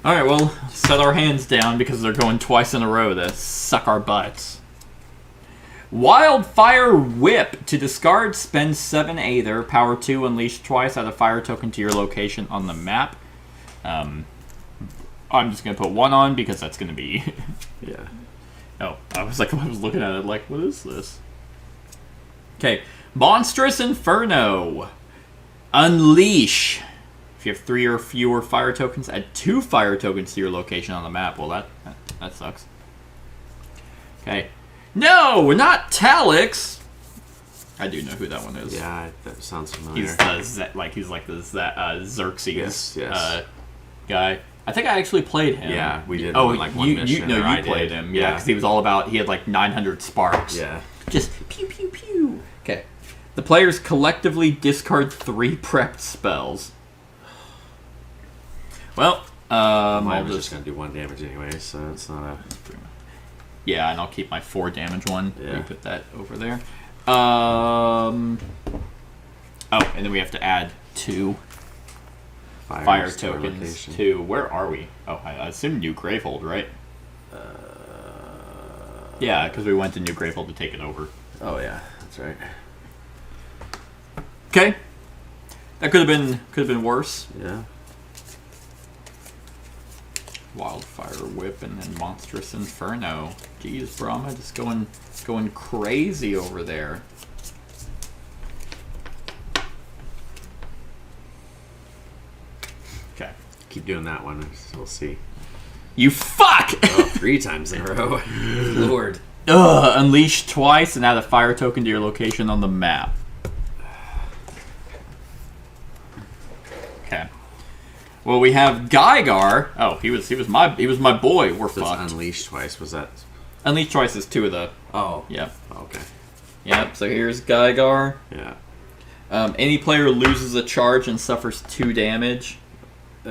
Alright, well, set our hands down because they're going twice in a row to suck our butts. Wildfire Whip. To discard, spend 7 Aether. Power 2, unleash twice. Add a fire token to your location on the map. I'm just going to put 1 on because that's going to be... Yeah. Oh, I was looking at it like, what is this? Okay. Monstrous Inferno. Unleash. If you have 3 or fewer fire tokens, add 2 fire tokens to your location on the map. Well, that sucks. Okay. No, not Talix. I do know who that one is. Yeah, that sounds familiar. He's like the Xerxes Yes. guy. I think I actually played him. Yeah, we did. Oh, like one you mission. Or I played did. him. Yeah, because he was all about. He had like 900 sparks. Yeah. Just pew pew pew. Okay. The players collectively discard 3 prepped spells. Well, Mine I'll was just just gonna do 1 damage anyway, so it's not a. yeah, and I'll keep my 4 damage one. Yeah. We put that over there. Oh, and then we have to add 2 fire to our tokens location. to where are we? Oh, I assume New Gravehold, right? Yeah, because we went to New Gravehold to take it over. Oh yeah, that's right. Okay, that could have been worse. Yeah. Wildfire Whip and then Monstrous Inferno. Jeez, Brama just going crazy over there. Okay. Keep doing that one. We'll see. You fuck! Oh, 3 times in a row. Lord. Ugh, unleash twice and add a fire token to your location on the map. Okay. Well, we have Geigar. Oh, he was my boy. We're So fucked. it's unleashed twice. Was that? Unleash twice is 2 of the. Oh. Yep. Okay. Yep. So here's Geigar. Yeah. Any player loses a charge and suffers 2 damage. It's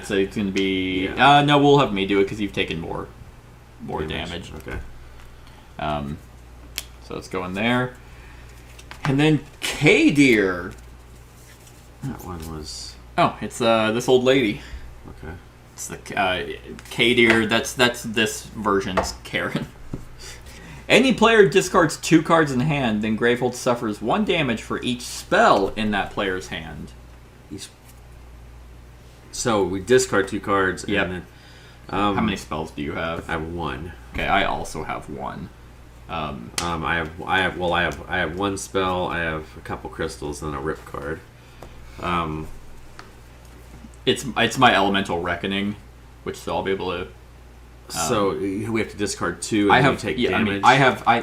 going to be. Yeah. No, we'll have me do it because you've taken more damage. Okay. So it's going there, and then K-Deer. That one was. Oh, it's this old lady. Okay. It's the K-Deer. That's this version's Karen. Any player discards 2 cards in hand, then Gravehold suffers 1 damage for each spell in that player's hand. So we discard 2 cards. Yep. And then, How many spells do you have? I have 1. Okay, I also have 1. I have 1 spell. I have a couple crystals and a rip card. It's my Elemental Reckoning, which I'll be able to. So we have to discard 2. And I have you take yeah. damage.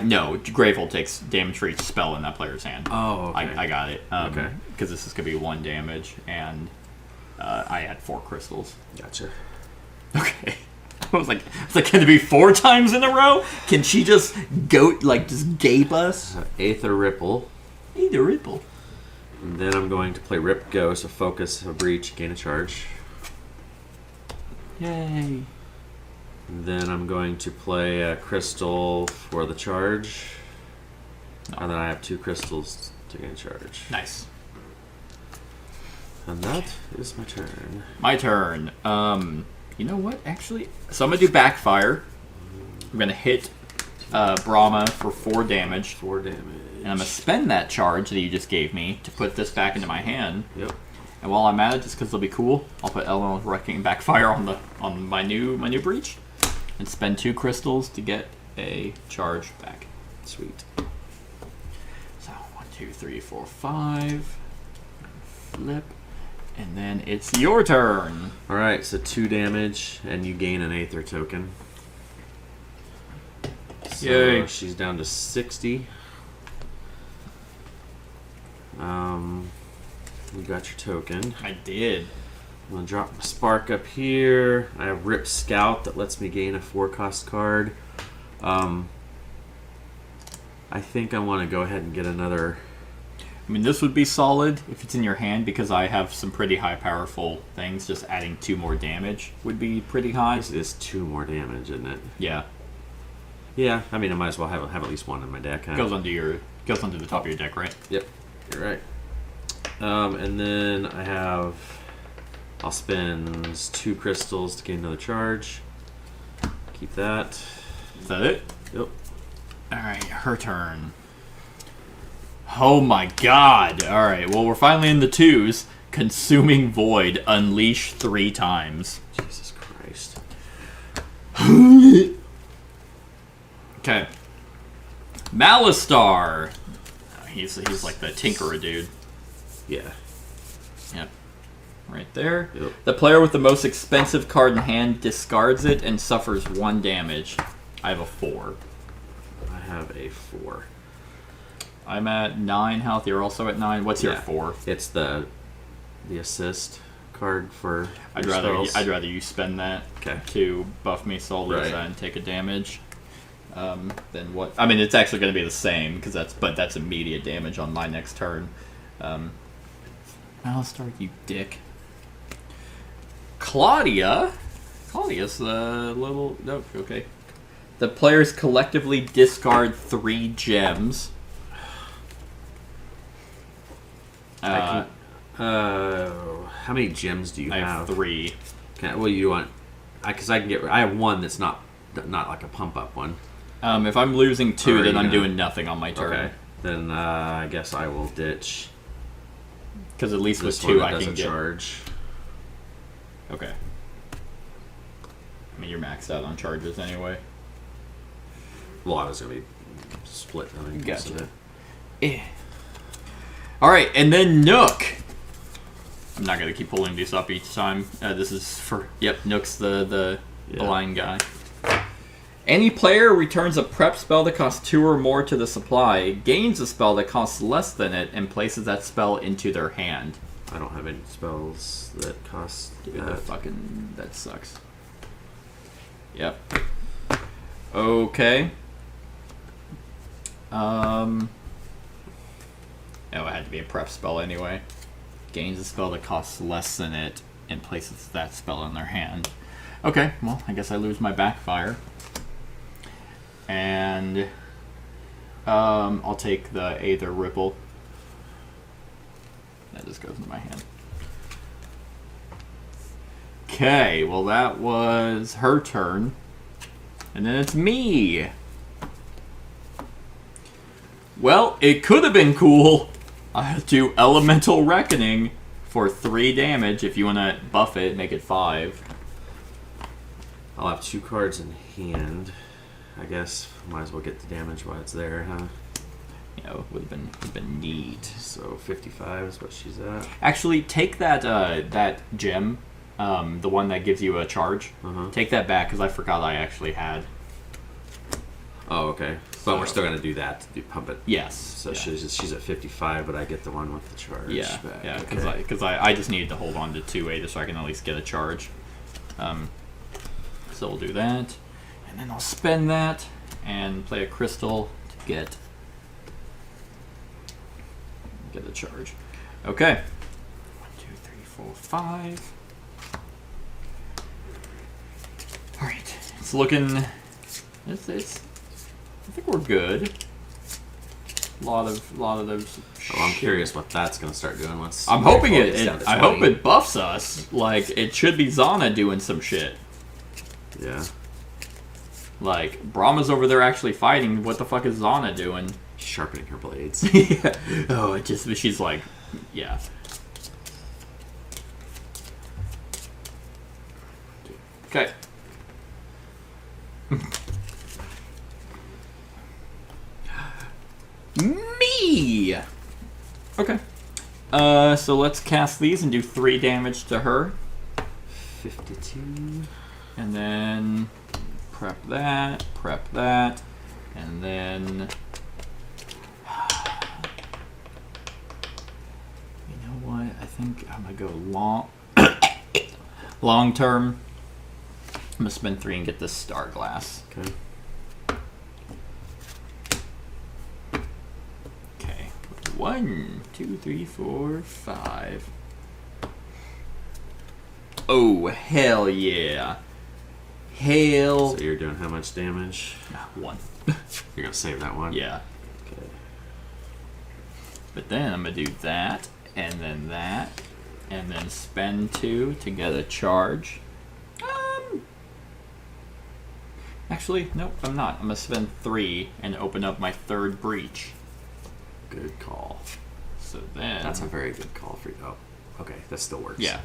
No. Gravehold takes damage for each spell in that player's hand. Oh, okay. I got it. Okay. Because this is gonna be 1 damage, and I had 4 crystals. Gotcha. Okay. I was like, can it be 4 times in a row? Can she just just gape us? Aether Ripple. Either ripple. And then I'm going to play Rip Ghost, a focus, a breach, gain a charge. Yay. And then I'm going to play a crystal for the charge. No. And then I have 2 crystals to gain a charge. Nice. And that is my turn. My turn. You know what? Actually, so I'm gonna do backfire. I'm gonna hit Brama for 4 damage. 4 damage. And I'm going to spend that charge that you just gave me to put this back into my hand. Yep. And while I'm at it, just because it'll be cool, I'll put Elemental Reckoning Backfire on my new breach. And spend 2 crystals to get a charge back. Sweet. So, 1, 2, 3, 4, 5. Flip. And then it's your turn. Alright, so 2 damage, and you gain an Aether token. So Yay. she's down to 60. You got your token. I did. I'm going to drop my Spark up here. I have Rip Scout that lets me gain a 4-cost card. I think I want to go ahead and get another. I mean, this would be solid if it's in your hand because I have some pretty high powerful things. Just adding 2 more damage would be pretty high. This is 2 more damage, isn't it? Yeah. Yeah, I mean, I might as well have at least one in my deck. Huh? Goes onto the top of your deck, right? Yep, you're right. And then I'll spend 2 crystals to gain another charge. Keep that. Is that it? Yep. Alright, her turn. Oh my god! Alright, well, we're finally in the 2s. Consuming Void. Unleash 3 times. Jesus Christ. Okay. Malistar. He's like the Tinkerer dude. Yeah. Yep. Right there. Yep. The player with the most expensive card in hand discards it and suffers 1 damage. I have a 4. I have a 4. I'm at 9 health. You're also at 9. What's your 4? It's the assist card for. I'd rather you spend that to buff me, so I'll lose that and take a damage. Then what? I mean, it's actually going to be the same because that's immediate damage on my next turn. Malistar, you dick. Claudia's the little. Nope. Okay. The players collectively discard 3 gems. How many gems do you have? I have 3. Okay, well, you want? Because I can get. I have 1 that's not like a pump up one. If I'm losing 2, then I'm doing nothing on my turn. Okay. Then I guess I will ditch. Because at least with This 2 one I can get. charge. Okay. I mean, you're maxed out on charges anyway. Well, I was gonna be split. I mean, Gotcha. Alright, and then Nook. I'm not going to keep pulling these up each time. This is for... Yep, Nook's the blind guy. Any player returns a prep spell that costs 2 or more to the supply, gains a spell that costs less than it, and places that spell into their hand. I don't have any spells that cost that. That sucks. Yep. Okay. Oh, it had to be a prep spell anyway. Gains a spell that costs less than it and places that spell in their hand. Okay, well, I guess I lose my backfire. And I'll take the Aether Ripple. That just goes into my hand. Okay, well that was her turn. And then it's me. Well, it could have been cool. I do Elemental Reckoning for 3 damage if you want to buff it, make it 5. I'll have 2 cards in hand. I guess might as well get the damage while it's there, huh? You know, would have been neat. So 55 is what she's at. Actually, take that that gem, the one that gives you a charge. Take that back because I forgot I actually had. Oh, okay. But we're still gonna do that to pump it. Yes. So yeah. she's at 55, but I get the one with the charge. Yeah, back. yeah. Because I just needed to hold on to 2 Aether so I can at least get a charge. So we'll do that, and then I'll spend that and play a crystal to get a charge. Okay. 1, 2, 3, 4, 5. All right. It's looking. It's. I think we're good. A lot of those. Oh, I'm curious what that's gonna start doing once. I'm hoping I hope it buffs us. Like it should be Zana doing some shit. Yeah. Like Brama's over there actually fighting. What the fuck is Zana doing? Sharpening her blades. Yeah. Oh, she's like, yeah. Okay. Me! Okay. So let's cast these and do 3 damage to her. 52. And then prep that, and then... You know what? I think I'm going to go long term. I'm going to spend 3 and get this Star Glass. Okay. 1, 2, 3, 4, 5. Oh, hell yeah. Hell. So you're doing how much damage? 1. You're gonna save that one? Yeah. Okay. But then I'm going to do that, and then spend 2 to get a charge. Actually, nope, I'm not. I'm going to spend 3 and open up my 3rd breach. Good call. So then... That's a very good call for you. Oh, okay, that still works. Yeah.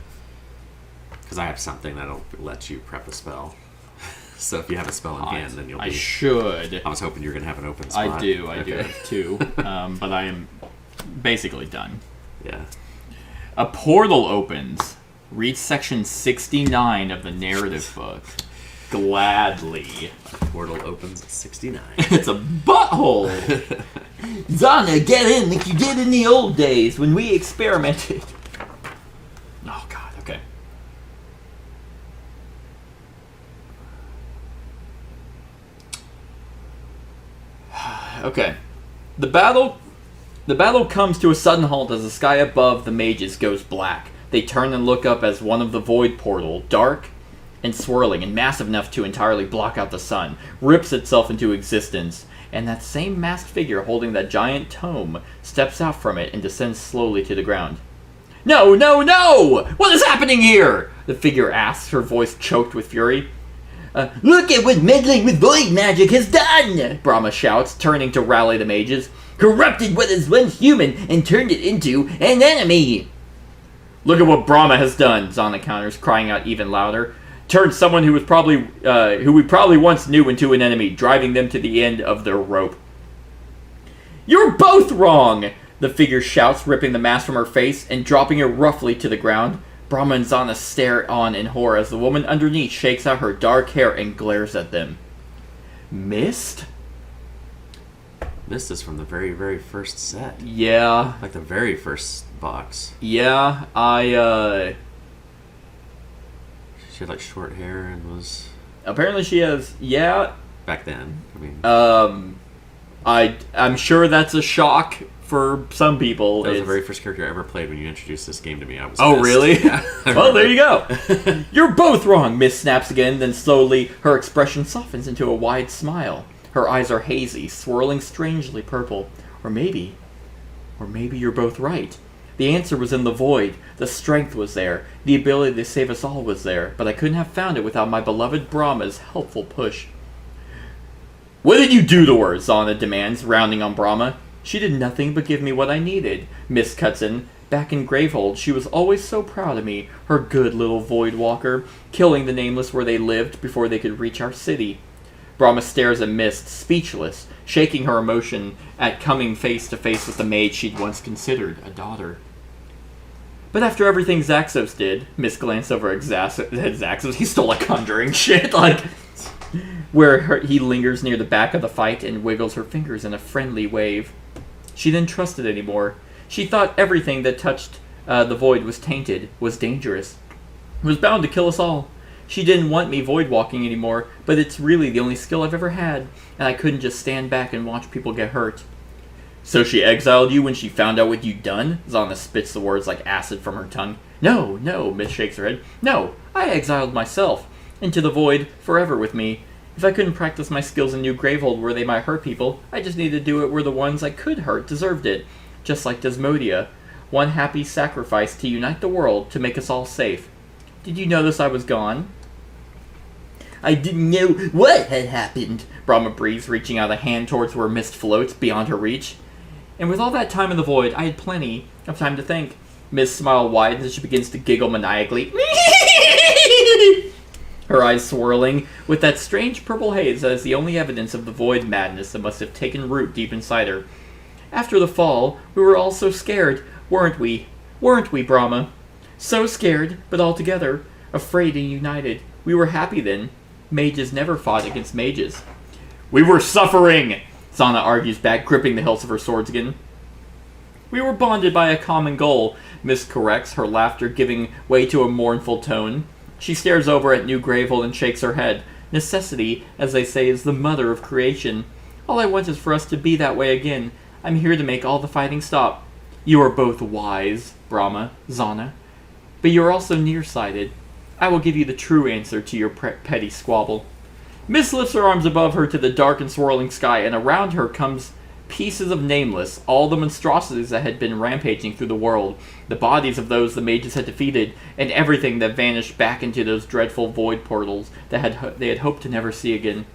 Because I have something that'll let you prep a spell. So if you have a spell in hand, then you'll be... I should. I was hoping you were going to have an open spot. I do have 2. But I am basically done. Yeah. A portal opens. Read section 69 of the narrative book. Gladly. Portal opens at 69. It's a butthole! Zana, get in like you did in the old days when we experimented. Oh, God, okay. Okay. The battle comes to a sudden halt as the sky above the mages goes black. They turn and look up as one of the void portal, dark and swirling and massive enough to entirely block out the sun, rips itself into existence, and that same masked figure holding that giant tome steps out from it and descends slowly to the ground. No, no, no! What is happening here? The figure asks, her voice choked with fury. Look at what meddling with void magic has done! Brama shouts, turning to rally the mages. Corrupted what is once human and turned it into an enemy! Look at what Brama has done, Zana counters, crying out even louder. Turned someone who we probably once knew into an enemy, driving them to the end of their rope. You're both wrong! The figure shouts, ripping the mask from her face and dropping it roughly to the ground. Brama and Zana stare on in horror as the woman underneath shakes out her dark hair and glares at them. Mist? Mist is from the very, very first set. Yeah. Like the very first box. Yeah, She had like short hair and was... Apparently she has, yeah. Back then, I mean... I'm sure that's a shock for some people. That was the very first character I ever played when you introduced this game to me. I was Oh, Mist. really? Yeah, well, there you go. You're both wrong, Mist snaps again, then slowly her expression softens into a wide smile. Her eyes are hazy, swirling strangely purple. Or maybe you're both right. The answer was in the void. The strength was there. The ability to save us all was there. But I couldn't have found it without my beloved Brahma's helpful push. What did you do to her? Zana demands, rounding on Brama. She did nothing but give me what I needed. Mist cuts in. Back in Gravehold, she was always so proud of me, her good little void walker, killing the Nameless where they lived before they could reach our city. Brama stares at Mist, speechless, shaking her emotion at coming face to face with the maid she'd once considered a daughter. But after everything Zaxos did, Mist glanced over at Zaxos. He stole like conjuring shit, like where he lingers near the back of the fight and wiggles her fingers in a friendly wave. She didn't trust it anymore. She thought everything that touched the void was tainted, was dangerous. It was bound to kill us all. She didn't want me void walking anymore, but it's really the only skill I've ever had, and I couldn't just stand back and watch people get hurt. So she exiled you when she found out what you'd done? Zana spits the words like acid from her tongue. No, Mist shakes her head. No, I exiled myself. Into the void, forever with me. If I couldn't practice my skills in New Gravehold where they might hurt people, I just needed to do it where the ones I could hurt deserved it. Just like Desmodia. One happy sacrifice to unite the world, to make us all safe. Did you notice I was gone? I didn't know what had happened, Brama breathes, reaching out a hand towards where Mist floats, beyond her reach. And with all that time in the void, I had plenty of time to think. Mist's smile widens as she begins to giggle maniacally. Her eyes swirling, with that strange purple haze that is the only evidence of the void madness that must have taken root deep inside her. After the fall, we were all so scared, weren't we? Weren't we, Brama? So scared, but all together, afraid and united. We were happy then. Mages never fought against mages. We were suffering! Zana argues back, gripping the hilts of her swords again. We were bonded by a common goal, Mist corrects, her laughter giving way to a mournful tone. She stares over at New Gravehold and shakes her head. Necessity, as they say, is the mother of creation. All I want is for us to be that way again. I'm here to make all the fighting stop. You are both wise, Brama, Zana, but you are also nearsighted. I will give you the true answer to your petty squabble. Miss lifts her arms above her to the dark and swirling sky, and around her comes pieces of Nameless, all the monstrosities that had been rampaging through the world, the bodies of those the mages had defeated, and everything that vanished back into those dreadful void portals that they had hoped to never see again.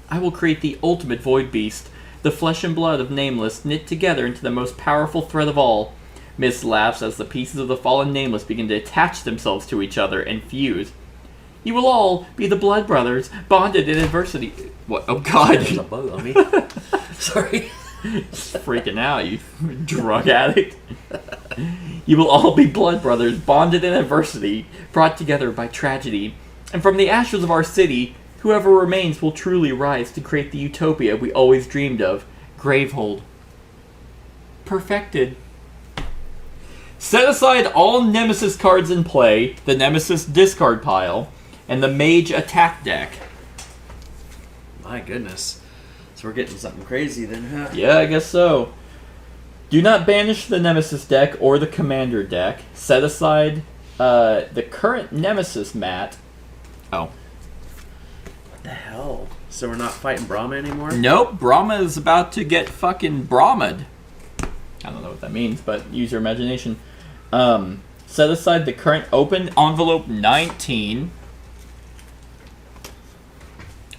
I will create the ultimate void beast, the flesh and blood of Nameless knit together into the most powerful thread of all. Miss laughs as the pieces of the fallen Nameless begin to attach themselves to each other and fuse. You will all be the blood brothers, bonded in adversity. What? Oh God! There's a bug on me. Sorry. Just freaking out, you drug addict. You will all be blood brothers, bonded in adversity, brought together by tragedy. And from the ashes of our city, whoever remains will truly rise to create the utopia we always dreamed of. Gravehold. Perfected. Set aside all Nemesis cards in play, the Nemesis discard pile, and the Mage attack deck. My goodness. So we're getting something crazy then, huh? Yeah, I guess so. Do not banish the Nemesis deck or the Commander deck. Set aside the current Nemesis mat. Oh. What the hell? So we're not fighting Brama anymore? Nope, Brama is about to get fucking Brama'd. I don't know what that means, but use your imagination. Set aside the current open envelope 19.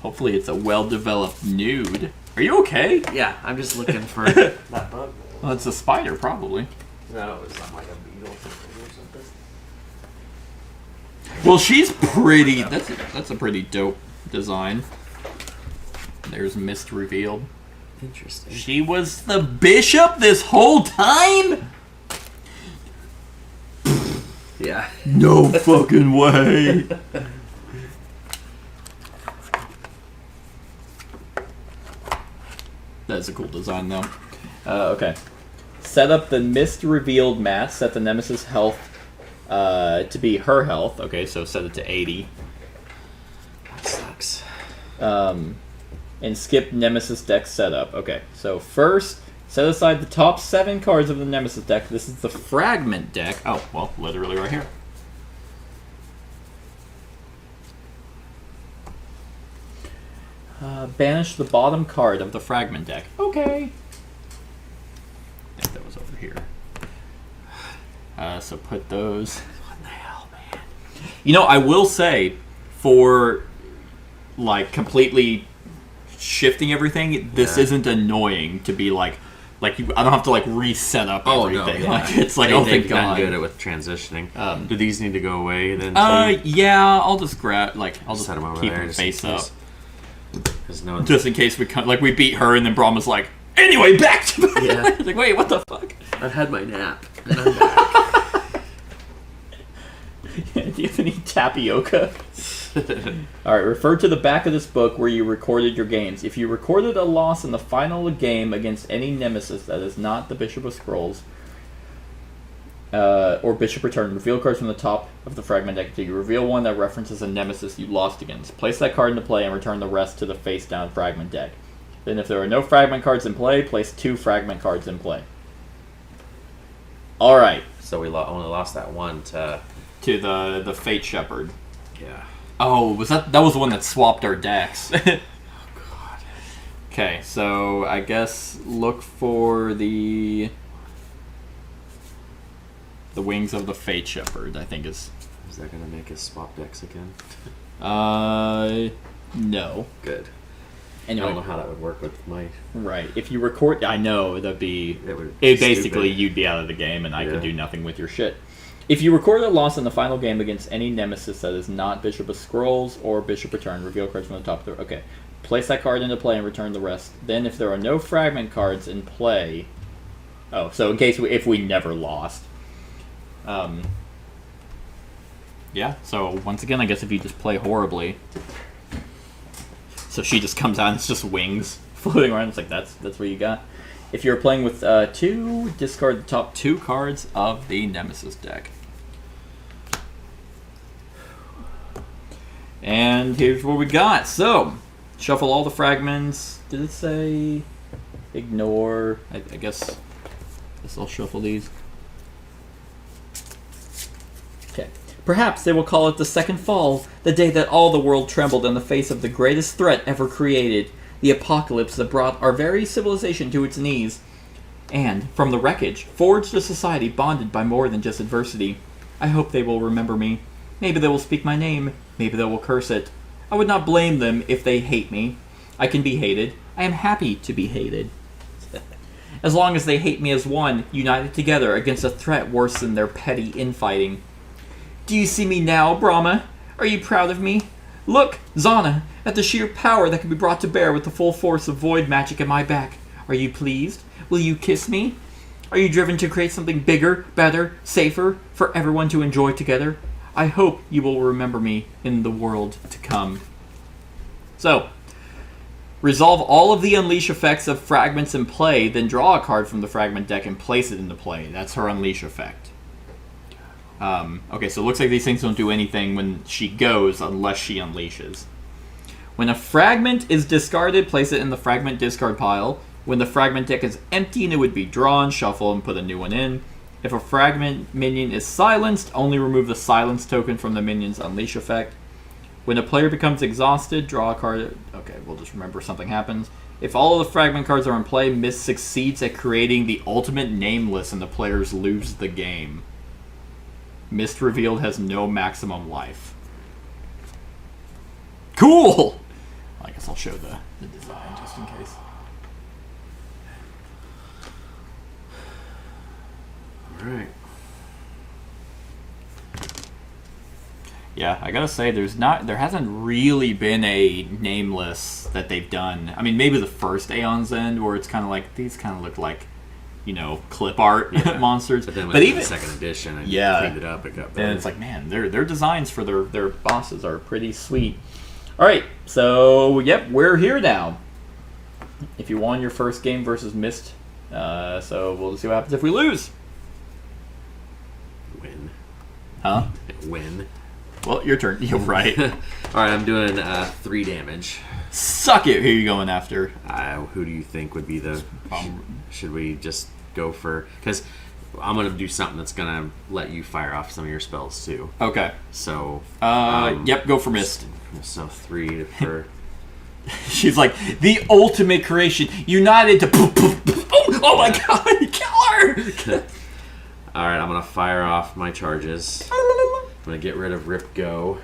Hopefully it's a well-developed nude. Are you okay? Yeah, I'm just looking for that bug. Well, it's a spider, probably. No, it's not like a beetle or something. Well, she's pretty. That's a pretty dope design. There's Mist revealed. Interesting. She was the bishop this whole time? Yeah. No fucking way. That's a cool design, though. Okay. Set up the Mist revealed mat. Set the Nemesis health to be her health. Okay, so set it to 80. That sucks. And skip Nemesis deck setup. Okay, so first, set aside the top 7 cards of the Nemesis deck. This is the Fragment deck. Oh, well, literally right here. Banish the bottom card of the Fragment deck. Okay. I think that was over here. So put those... What the hell, man? You know, I will say, for, like, completely shifting everything, this isn't annoying to be, like you, I don't have to, like, reset up everything. No, yeah. Like, it's like, oh, thank They've God. gotten good at with transitioning. Do these need to go away then? Yeah, I'll just grab, like, I'll just Set 'em over keep there them just in face up. case. 'Cause no, Just in case we beat her and then Brahma's like, anyway, back to back. Yeah. It's like, wait, what the fuck? I've had my nap, and I'm back. Do you have any tapioca? Alright, refer to the back of this book where you recorded your games. If you recorded a loss in the final game against any Nemesis that is not the Bishop of Scrolls, or Bishop Return, reveal cards from the top of the Fragment deck until you reveal one that references a Nemesis you lost against. Place that card into play and return the rest to the face-down Fragment deck. Then if there are no Fragment cards in play, place 2 Fragment cards in play. Alright. so we only lost that one to... To the Fate Shepherd. Yeah. Oh, that was the one that swapped our decks. Oh, God. Okay, so I guess look for the Wings of the Fate Shepherd, I think is... Is that going to make us swap decks again? No. Good. Anyway, I don't know how that would work with my... right. If you record... I know, that'd be... It basically, stupid. you'd be out of the game, and I could Yeah. do nothing with your shit. If you record a loss in the final game against any Nemesis that is not Bishop of Scrolls or Bishop Return, reveal cards from the top of the... Okay. Place that card into play and return the rest. Then, if there are no Fragment cards in play... Oh, so in case if we never lost... Yeah, so once again, I guess if you just play horribly... So she just comes out and it's just wings floating around. It's like, that's what you got. If you're playing with 2, discard the top 2 cards of the Nemesis deck. And here's what we got. So, shuffle all the fragments. Did it say ignore? I guess Guess I'll shuffle these. Okay. Perhaps they will call it the second fall, the day that all the world trembled in the face of the greatest threat ever created, the apocalypse that brought our very civilization to its knees, and, from the wreckage, forged a society bonded by more than just adversity. I hope they will remember me. Maybe they will speak my name. Maybe they will curse it. I would not blame them if they hate me. I can be hated. I am happy to be hated. As long as they hate me as one, united together against a threat worse than their petty infighting. Do you see me now, Brama? Are you proud of me? Look, Zana, at the sheer power that can be brought to bear with the full force of void magic at my back. Are you pleased? Will you kiss me? Are you driven to create something bigger, better, safer, for everyone to enjoy together? I hope you will remember me in the world to come. So, resolve all of the unleash effects of fragments in play, then draw a card from the fragment deck and place it into play. That's her unleash effect. Okay, so it looks like these things don't do anything when she goes unless she unleashes. When a fragment is discarded, place it in the fragment discard pile. When the fragment deck is empty, it would be drawn, shuffle, and put a new one in. If a fragment minion is silenced, only remove the silence token from the minion's unleash effect. When a player becomes exhausted, draw a card. Okay, we'll just remember something happens. If all of the fragment cards are in play, Mist succeeds at creating the ultimate Nameless and the players lose the game. Mist revealed has no maximum life. Cool! I guess I'll show the design just in case. Alright. Yeah, I gotta say, there hasn't really been a Nameless that they've done. I mean, maybe the first Aeons End, where it's kind of like, these kind of look like, clip art monsters. But then but even the second edition, and yeah, cleaned it up, it got better. And it's like, man, their designs for their bosses are pretty sweet. Alright, so, yep, we're here now. If you won your first game versus Mist, so we'll see what happens if we lose. Win. Huh? Win. Well, your turn. You're right. Alright, I'm doing 3 damage. Suck it. Who are you going after? Who do you think would be the... Should we just go for... Because I'm going to do something that's going to let you fire off some of your spells, too. Okay. So... yep, go for Mist. So 3 for... She's like, the ultimate creation, united to... Oh my god, kill her! Alright, I'm going to fire off my charges. I'm going to get rid of Rip Go.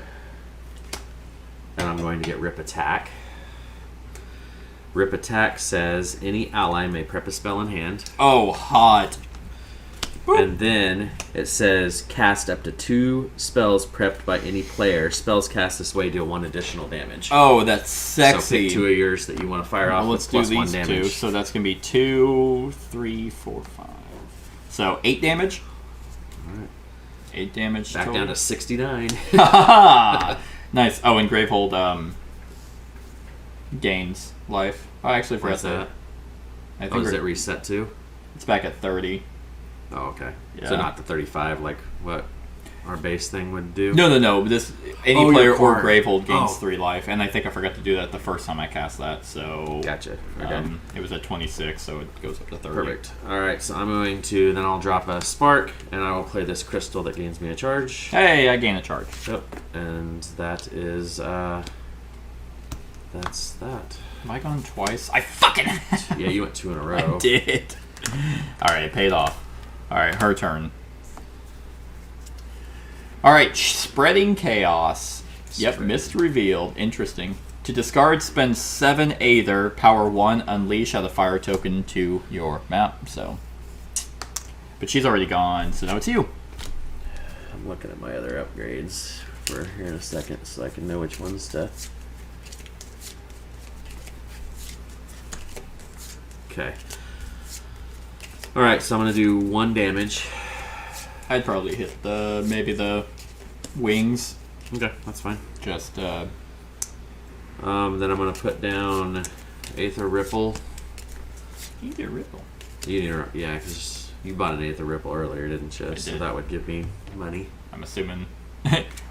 And I'm going to get Rip Attack. Rip Attack says, any ally may prep a spell in hand. Oh, hot. And then it says, cast up to 2 spells prepped by any player. Spells cast this way deal 1 additional damage. Oh, that's sexy. So pick 2 of yours that you want to fire off let's with plus do 1 these damage. 2. So that's going to be 2, 3, 4, 5. So 8 damage. Alright. 8 damage Back total. down to 69. Nice. Oh, and Gravehold gains life. Oh, I actually forgot What's that? I think Oh, does it reset too? it's back at 30. Oh, okay. Yeah. So not the 35 like what our base thing would do? No. This any Oh, player your or card. Gravehold gains Oh. 3 life, and I think I forgot to do that the first time I cast that. So Gotcha. Okay. it was at 26, so it goes up to 30. Perfect. Alright, so I'm going to, then I'll drop a spark, and I will play this crystal that gains me a charge. Hey, I gain a charge. Yep. And that is, that's that. Have I gone twice? I fucking Yeah, you went 2 in a row. I did. All right, it paid off. All right, her turn. All right, spreading chaos. Yep, Mist revealed. Interesting. To discard, spend 7 Aether, power 1, unleash, add a fire token to your map. So, but she's already gone, so now it's you. I'm looking at my other upgrades for here in a second so I can know which ones to... Okay. Alright, so I'm going to do 1 damage. I'd probably hit maybe the wings. Okay, that's fine. Just Then I'm going to put down Aether Ripple. either ripple. Yeah, because you bought an Aether Ripple earlier, didn't you? I So did. that would give me money. I'm assuming.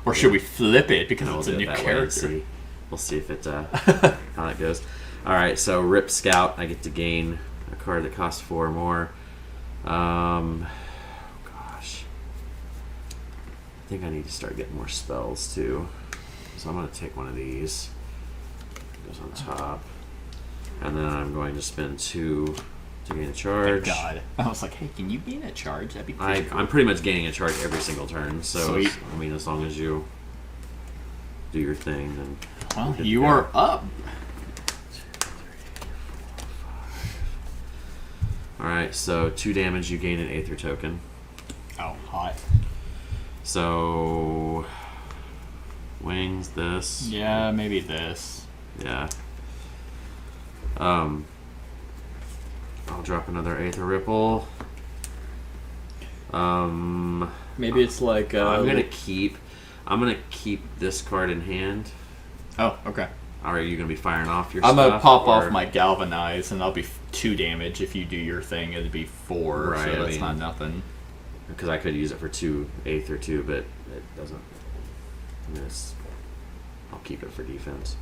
Or should we flip it because No, it's we'll a do new it that way and character? see. We'll see if it how that goes. All right, so Rip Scout, I get to gain a card that costs 4 more. Gosh. I think I need to start getting more spells too. So I'm going to take one of these. It goes on top. And then I'm going to spend 2 to gain a charge. Thank God. I was like, hey, can you gain a charge? That'd be pretty cool. I'm pretty much gaining a charge every single turn. So, Sweet. I mean, as long as you do your thing, then... Well, good to you go. are up. Alright, so 2 damage, you gain an Aether token. Oh, hot. So... Wings, this. Yeah, maybe this. Yeah. I'll drop another Aether Ripple. Maybe it's like... I'm gonna keep this card in hand. Oh, okay. Are you gonna be firing off your I'm stuff? gonna pop or- off my Galvanize, and that'll be 2 damage. If you do your thing, it'd be 4, Right, so I that's mean- not nothing. Because I could use it for 2 Aether too, but it doesn't. I'll keep it for defense.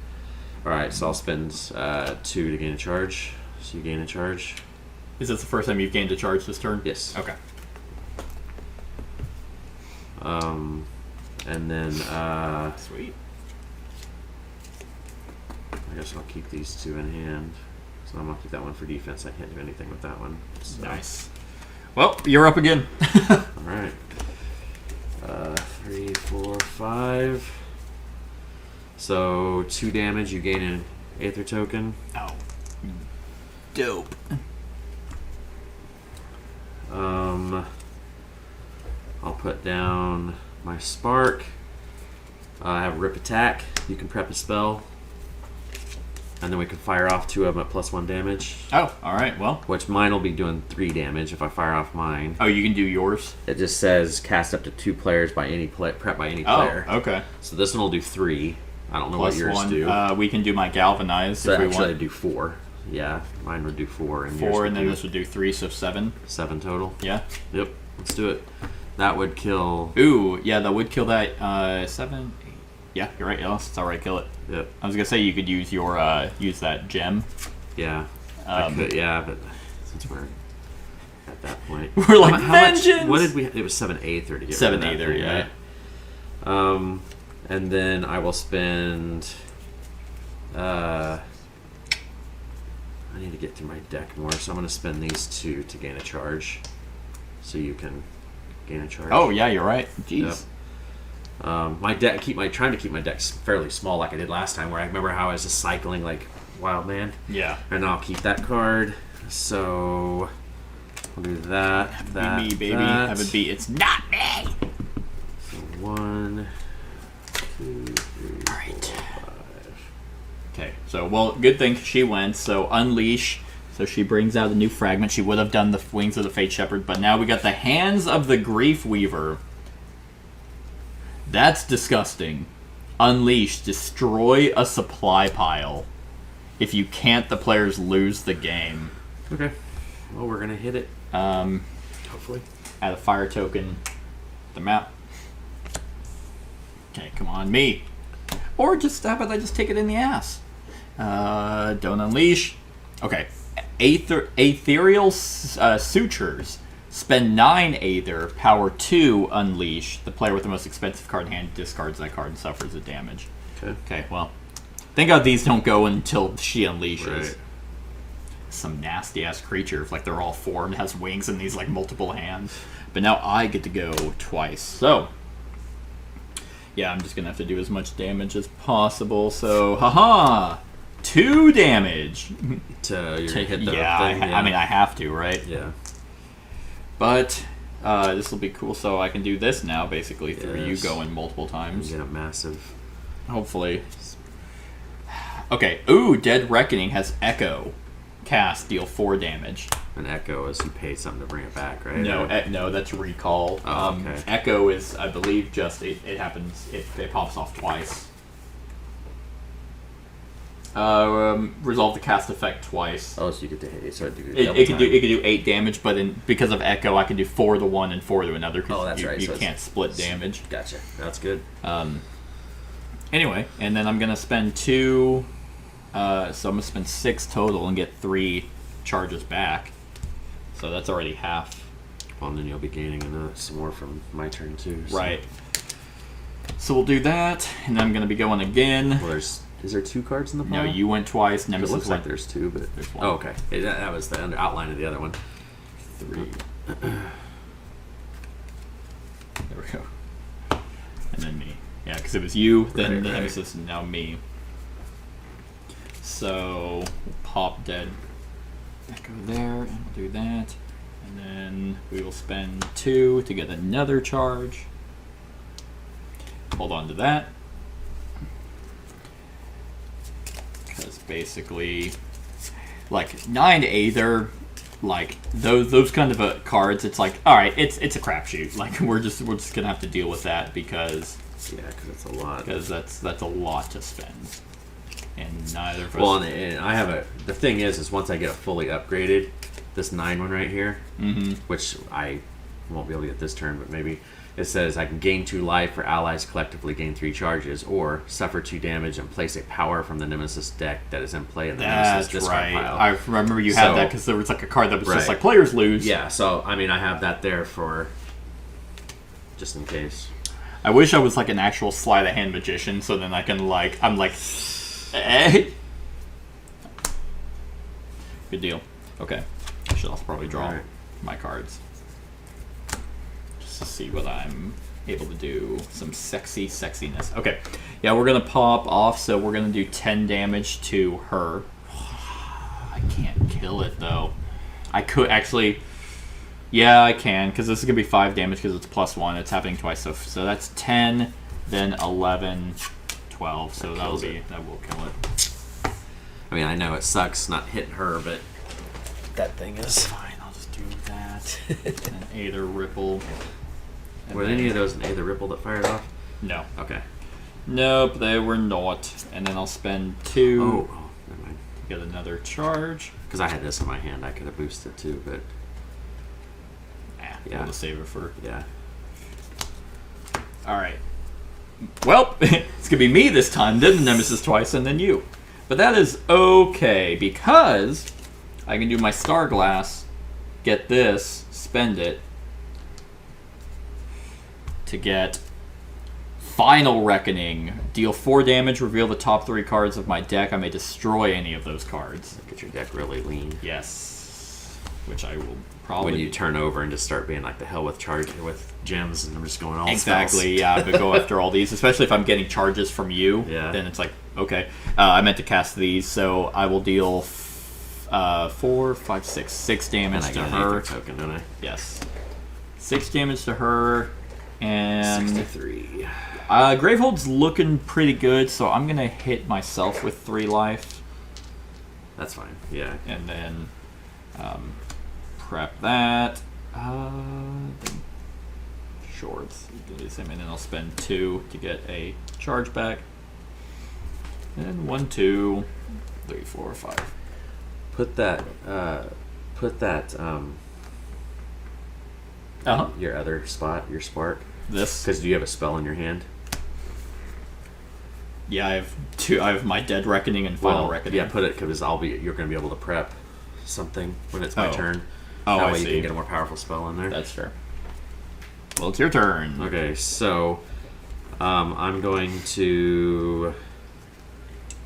Alright, so I'll spend 2 to gain a charge. So you gain a charge. Is this the first time you've gained a charge this turn? Yes. Okay. And then Sweet. I guess I'll keep these 2 in hand. So I'm gonna keep that one for defense. I can't do anything with that one. So. Nice. Well, you're up again. Alright. 3, 4, 5. So 2 damage, you gain an Aether token. Oh. Dope. I'll put down my spark. I have rip attack. You can prep a spell. And then we can fire off 2 of them at +1 damage. Oh, alright, well. Which mine will be doing 3 damage if I fire off mine. Oh, you can do yours? It just says cast up to 2 players by any prep by any player. Oh, okay. So this one will do 3. I don't know Plus what yours 1. do. We can do my Galvanize So if we actually want. I'd do 4. Yeah, mine would do 4. And yours 4, would and then do this would do 3, so 7. 7 total. Yeah. Yep, let's do it. That would kill... Ooh, yeah, that would kill that 7, 8. Yeah, you're right, Ellis. It's alright, kill it. Yep. I was gonna say you could use your use that gem. Yeah. I could, yeah, but since we're at that point. We're like, How much- vengeance! what did we... It was 7 Aether to get 7 rid of that Aether, thing, yeah. right? And then I will spend... I need to get through my deck more, so I'm going to spend these 2 to gain a charge. So you can gain a charge. Oh yeah, you're right. Jeez. Yep. My deck, trying to keep my decks fairly small, like I did last time, where I remember how I was just cycling like Wild Man. Yeah. And I'll keep that card. So I'll do that. That Be me, baby. that. Have it be. It's not me. So 1, 2, 3, All right. 4, 5. Okay. So well, good thing she went. So unleash. So she brings out a new fragment. She would have done the Wings of the Fate Shepherd, but now we got the Hands of the Grief Weaver. That's disgusting. Unleash. Destroy a supply pile. If you can't, the players lose the game. Okay. Well, we're gonna hit it. Hopefully. Add a fire token. The map. Okay, come on, me. Or just how about I just take it in the ass? Don't unleash. Okay. Ethereal Sutures. Spend 9 Aether. Power 2 unleash. The player with the most expensive card in hand discards that card and suffers the damage. Okay. Okay, well. Thank God these don't go until she unleashes. Right. Some nasty ass creature, if like they're all formed, has wings and these like multiple hands. But now I get to go twice. So yeah, I'm just gonna have to do as much damage as possible. So haha! 2 damage. You're gonna hit the Yeah, thing, I mean I have to, right? Yeah. But this will be cool, so I can do this now basically through you Yes. going multiple times. Get a massive. Hopefully. Okay, ooh, Dead Reckoning has Echo. Cast, deal 4 damage. An echo is you pay something to bring it back, right? No, Or- no, that's Recall. Oh, okay. Echo is, I believe, just, it happens, it pops off twice. Resolve the cast effect twice. Oh, so you get to hit it. So It could do 8 damage, but because of Echo, I can do 4 to one and 4 to another. Cause Oh, that's right. You So can't split damage. Gotcha. That's good. Anyway, and then I'm gonna spend 2. So I'm gonna spend 6 total and get 3 charges back. So that's already half Well, and then you'll be gaining some more from my turn too. So. Right. So we'll do that, and then I'm going to be going again. Well, is there 2 cards in the pile? No, you went twice. It Nemesis looks went. like there's 2, but There's 1. Oh, okay. That was the outline of the other one. 3. There we go. And then me. Yeah, because it was you, then Right, the right. Nemesis, and now me. So we'll pop dead Echo there, and we'll do that. And then we will spend 2 to get another charge. Hold on to that. Because basically, like 9 Aether, like those kind of cards, it's like, all right, it's a crapshoot. Like we're just gonna have to deal with that because Because it's a lot. that's a lot to spend, and neither of us. Well, and I have the thing is once I get fully upgraded, this 9 one right here, which I won't be able to get this turn, but maybe. It says I can gain 2 life for allies collectively gain 3 charges, or suffer 2 damage and place a power from the Nemesis deck that is in play in the Nemesis That's discard right. pile. I remember you had So- that because there was like a card that was just Right. like players lose. Yeah, so I mean I have that there for just in case. I wish I was like an actual sleight of hand magician, so then I'm like, eh. Good deal. Okay, I should also probably draw Alright. my cards just to see what I'm able to do. Some sexiness. Okay, yeah, we're gonna pop off. So we're gonna do 10 damage to her. I can't kill it though. I could actually. Yeah, I can, because this is going to be 5 damage because it's +1. It's happening twice, so that's 10, then 11, 12. So that will kill it. I mean I know it sucks not hitting her, but that thing is. Fine, I'll just do that. And Aether Ripple. And Were then- any of those an Aether Ripple that fired off? No. Okay. Nope, they were not. And then I'll spend 2 Oh, never mind. to get another charge. Because I had this in my hand, I could have boosted too, but Yeah. Yeah. We'll save it for. yeah. Alright. Well, it's going to be me this time, then the Nemesis twice, and then you. But that is okay, because I can do my Star Glass, get this, spend it, to get Final Reckoning. Deal 4 damage, reveal the top 3 cards of my deck. I may destroy any of those cards. Get your deck really lean. Yes. Which I will probably When you do. turn over and just start being like the hell with gems, and I'm just going all Exactly, spells. yeah, but go after all these, especially if I'm getting charges from you. Yeah. Then it's like, okay. I meant to cast these, so I will deal 4, 5, 6 damage And I to get an her. Aether token, don't I? Yes. 6 damage to her, and 63. Gravehold's looking pretty good, so I'm gonna hit myself with 3 life, That's fine. Yeah. and then prep that. Then shorts, do the same, and then I'll spend 2 to get a charge back. And 1, 2, 3, 4, 5. Put that. Your other spot, your spark. This. Because do you have a spell in your hand? Yeah, I have 2. I have my Dead Reckoning and Final Reckoning. Yeah, put it because you're going to be able to prep something when it's my Oh. turn. Oh, that I way you see. can get a more powerful spell in there. That's fair. Well, it's your turn. Okay, so I'm going to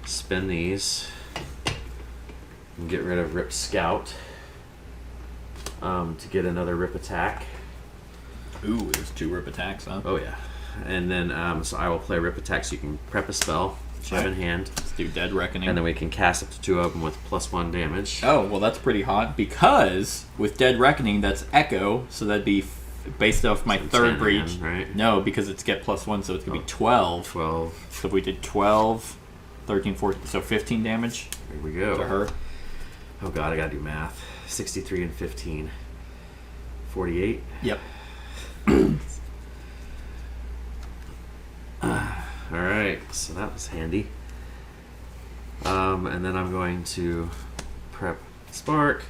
spend these and get rid of Rip Scout to get another Rip Attack. Ooh, there's 2 rip attacks, huh? Oh yeah, and then so I will play Rip Attack so you can prep a spell, which I have in hand, Let's do Dead Reckoning. and then we can cast up to 2 of them with +1 damage. Oh, well, that's pretty hot, because with Dead Reckoning, that's Echo, so that'd be based off my So 3rd 10 breach. again, right? No, because it's get +1, so it's going to be 12. 12. So if we did 12, 13, 14, so 15 damage Here we go. to her. Oh god, I gotta do math. 63 and 15. 48. Yep. Alright, so that was handy. And then I'm going to prep Spark.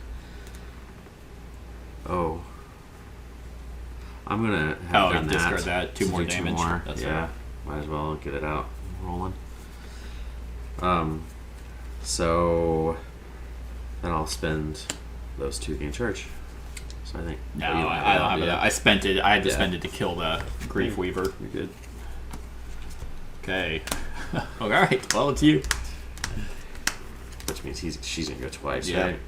Oh. I'm gonna have done you discard that. 2 to more do 2 damage. more. That's yeah, right. might as well get it out rolling. So then I'll spend those 2 gain charge. So I think. No, oh, you don't I don't have yeah. that. I spent it. I had to Yeah. spend it to kill the Grief Weaver. You're good. Okay. All right. Well, it's you. Which means she's gonna go twice, Yeah. right?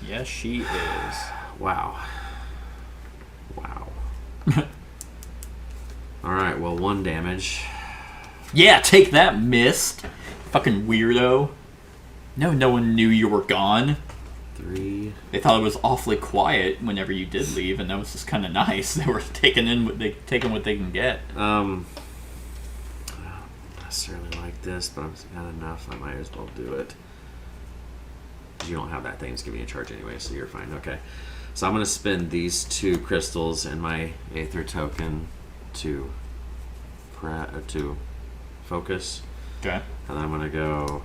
Yes, she is. Wow. Wow. Alright, well, 1 damage. Yeah, take that, Mist. Fucking weirdo. No one knew you were gone. 3. They thought it was awfully quiet whenever you did leave, and that was just kind of nice. They were taking what they can get. I don't necessarily like this, but I've got enough. I might as well do it. You don't have that thing. It's giving you a charge anyway, so you're fine. Okay. So I'm going to spend these 2 crystals and my Aether token to focus. Okay. And then I'm going to go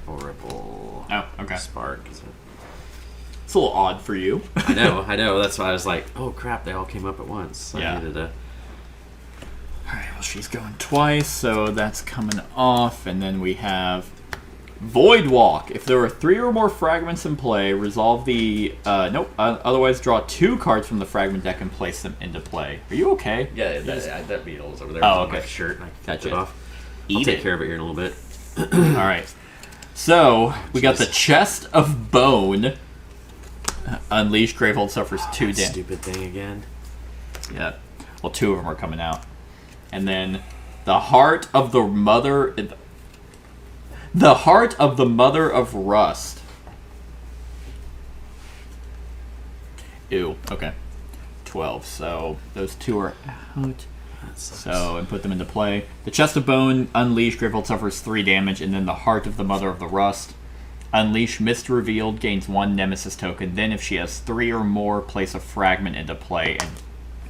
ripple. Oh, okay. Spark. It's a little odd for you. I know. That's why I was like, oh crap, they all came up at once. So Yeah. I needed to... Alright, well, she's going twice, so that's coming off. And then we have Void Walk. If there are 3 or more fragments in play, resolve the... otherwise draw 2 cards from the fragment deck and place them into play. Are you okay? Yeah, that beetle's over there. Oh, on my okay. shirt, and I Gotcha. took it off. I'll Eat take it. care of it here in a little bit. Alright. So, we got the Chest of Bone. Unleash. Gravehold suffers 2 damage. Stupid thing again. Yeah. Well, 2 of them are coming out. And then the Heart of the Mother... The Heart of the Mother of Rust. Ew. Okay. 12. So, those 2 are out. So, and put them into play. The Chest of Bone, Unleash. Gravehold suffers 3 damage. And then the Heart of the Mother of the Rust. Unleash. Mist revealed. Gains 1 Nemesis token. Then if she has 3 or more, place a fragment into play.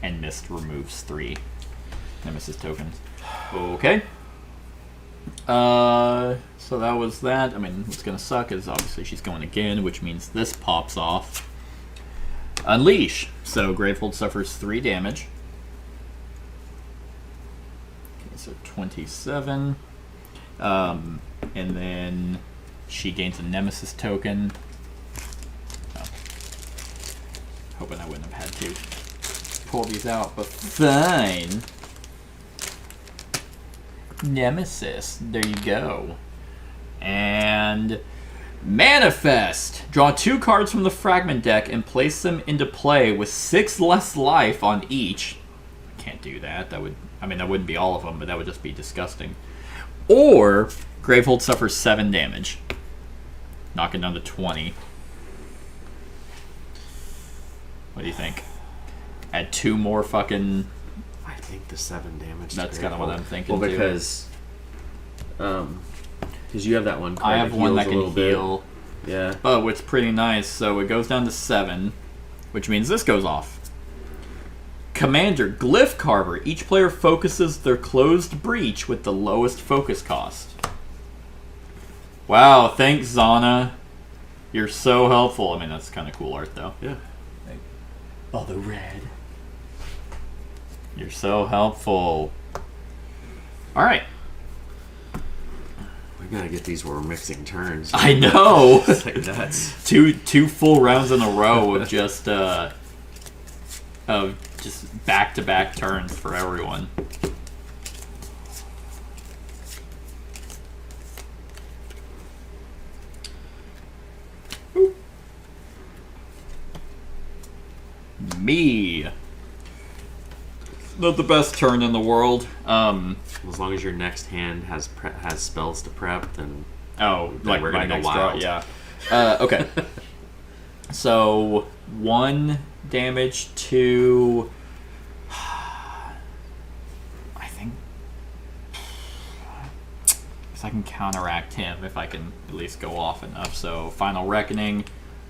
And Mist removes 3 Nemesis tokens. Okay. So that was that. I mean, what's going to suck is obviously she's going again, which means this pops off. Unleash. So Gravehold suffers 3 damage. Okay, so 27. And then she gains a Nemesis token. Oh. Hoping I wouldn't have had to pull these out, but fine. Nemesis. There you go. And Manifest. Draw 2 cards from the fragment deck and place them into play with 6 less life on each. Can't do that. That wouldn't be all of them, but that would just be disgusting. Or Gravehold suffers 7 damage. Knocking down to 20. What do you think? Add 2 more fucking... I think the 7 damage. That's kind of what I'm thinking, well, too. because you have that one card I have one that can heals a little heal. bit. Yeah. Oh, it's pretty nice. So it goes down to 7, which means this goes off. Commander, Glyph Carver. Each player focuses their closed breach with the lowest focus cost. Wow, thanks, Zana. You're so helpful. I mean, that's kind of cool art, though. Yeah. Oh, the red. You're so helpful. All right. We gotta get these where we're mixing turns. I know. It's like nuts. two full rounds in a row of just back-to-back turns for everyone. Ooh. Me. Not the best turn in the world. As long as your next hand has spells to prep, then Oh, like we're my gonna go next draw, wild. yeah. Okay. So 1 damage to. I think. I can counteract him if I can at least go off enough. So Final Reckoning.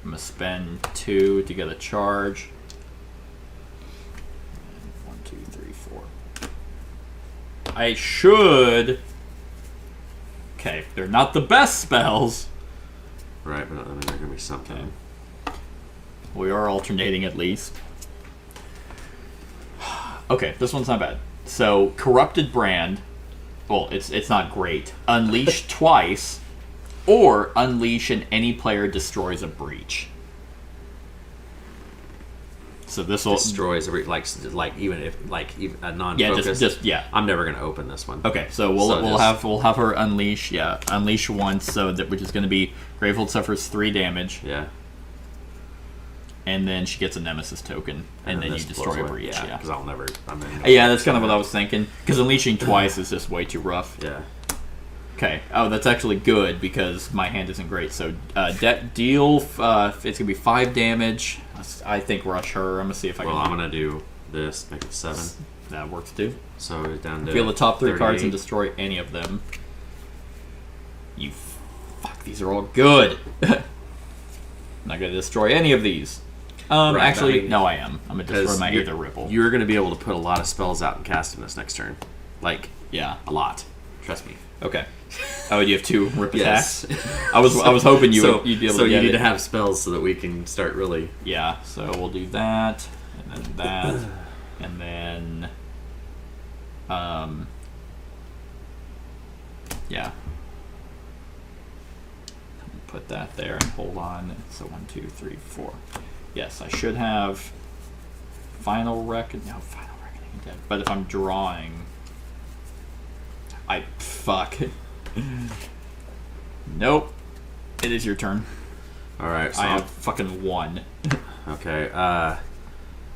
I'm gonna spend 2 to get a charge. 1, 2, 3, 4. I should. Okay, they're not the best spells. right, but I mean, they're gonna be something. We are alternating at least. Okay, this one's not bad. So, Corrupted Brand. Well, it's not great. Unleash twice. or unleash and any player destroys a breach. So this will Destroys every like even a non-focus. Yeah, just I'm never gonna open this one. Okay, so we'll have her unleash. Yeah, unleash once, so that which is going to be Gravehold suffers 3 damage, Yeah. and then she gets a Nemesis token, and then you this destroy a blows away. breach. Yeah, Yeah, because I'll never. yeah, that's kind of what I was thinking. Because unleashing twice is just way too rough. Yeah. Okay. Oh, that's actually good because my hand isn't great. So deal. It's gonna be 5 damage. I think rush her. I'm gonna see if I Well, can. I'm gonna do this. Make it 7. That works too. So it's down to. Reveal the top 3 cards 38. and destroy any of them. You fuck. These are all good. Not gonna destroy any of these. Right, Actually, I mean, no, I am. I'm gonna destroy my you're- Aether Ripple. You're gonna be able to put a lot of spells out and cast them this next turn, like Yeah. a lot. Trust me. Okay. Oh, you have 2 rip Yes. attacks. I was hoping you'd be able so to get you need it. to have spells so that we can start really. Yeah. So we'll do that, and then that, and then, yeah. Put that there and hold on. So 1, 2, 3, 4. Yes, I should have Final Reckoning. No, Final Reckoning dead. But if I'm drawing, fuck. Nope. It is your turn. All right. So I have fucking 1. Okay.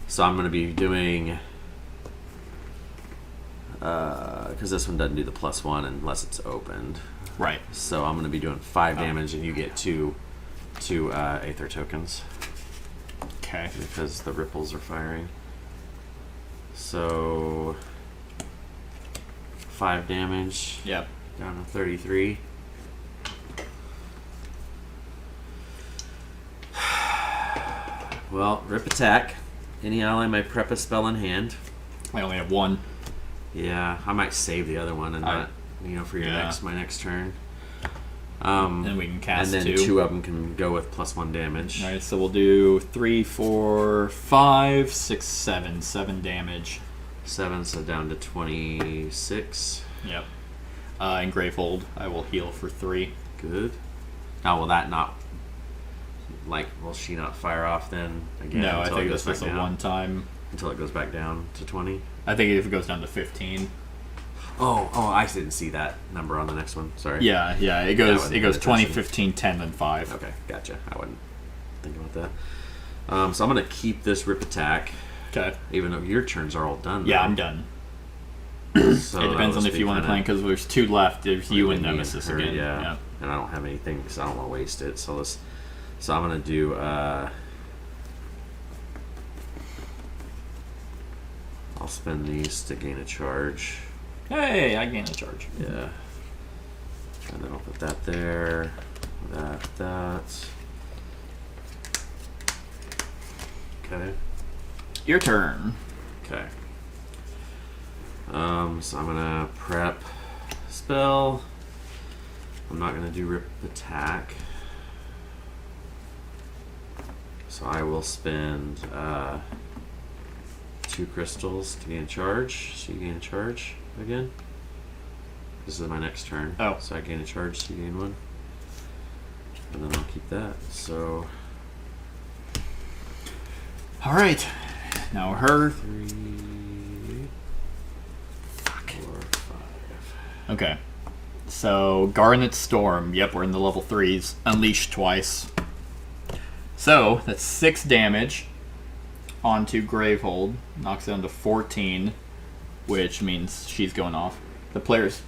So I'm gonna be doing. Because this one doesn't do the +1 unless it's opened. Right. So I'm gonna be doing 5 damage, and you get two Aether tokens Okay. because the ripples are firing. So 5 damage. Yep. Down to 33. Well, rip attack. Any ally may prep a spell in hand. I only have 1. Yeah, I might save the other one and not, for Yeah. my next turn. And we can cast and then 2. 2 of them can go with +1 damage. Alright, so we'll do 3, 4, 5, 6, 7. 7 damage. 7, so down to 26. Yep. In Gravehold, I will heal for 3. Good. Now, will that not, will she not fire off then again? No, I until think it this goes was a back down? one-time. Until it goes back down to 20? I think if it goes down to 15. Oh, I didn't see that number on the next one. Sorry. Yeah, it I goes wasn't 20, paying 15, 10, then 5. Okay, gotcha. I wasn't thinking about that. So I'm going to keep this rip attack, Okay. even though your turns are all done. Yeah, though. I'm done. So It depends on if you want to play, because there's 2 left. There's you and me Nemesis her, again. Yeah. And I don't have anything because I don't want to waste it. So I'm going to do. I'll spend these to gain a charge. Hey, I gain a charge. Yeah. And then I'll put that there. That. Okay. Your turn. Okay. So I'm gonna prep spell. I'm not gonna do rip attack. So I will spend 2 crystals to gain charge. So you gain a charge again. This is my next turn. Oh. So I gain a charge, so you gain 1. And then I'll keep that. So Alright. Now her. 3, 4, 5. Okay. So, Garnet Storm. Yep, we're in the level 3s. Unleash twice. So, that's 6 damage onto Gravehold. Knocks it down to 14, which means she's going off. The players.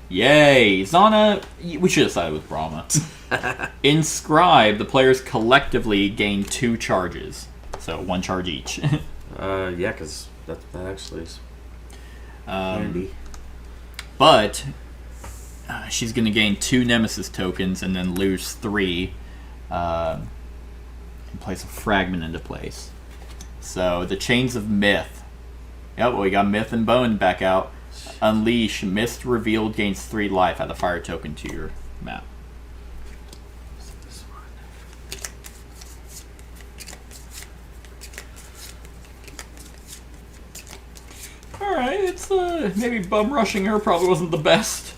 Yay! Zana. We should have sided with Brama. Inscribe. The players collectively gain 2 charges. So, 1 charge each. Yeah, because that actually is handy. But she's going to gain 2 Nemesis tokens and then lose 3 and place a fragment into place. So the Chains of Myth. Yep, we got Myth and Bone back out. Unleash. Mist revealed gains 3 life. Add a fire token to your map. This one. Alright, it's maybe bum rushing her probably wasn't the best.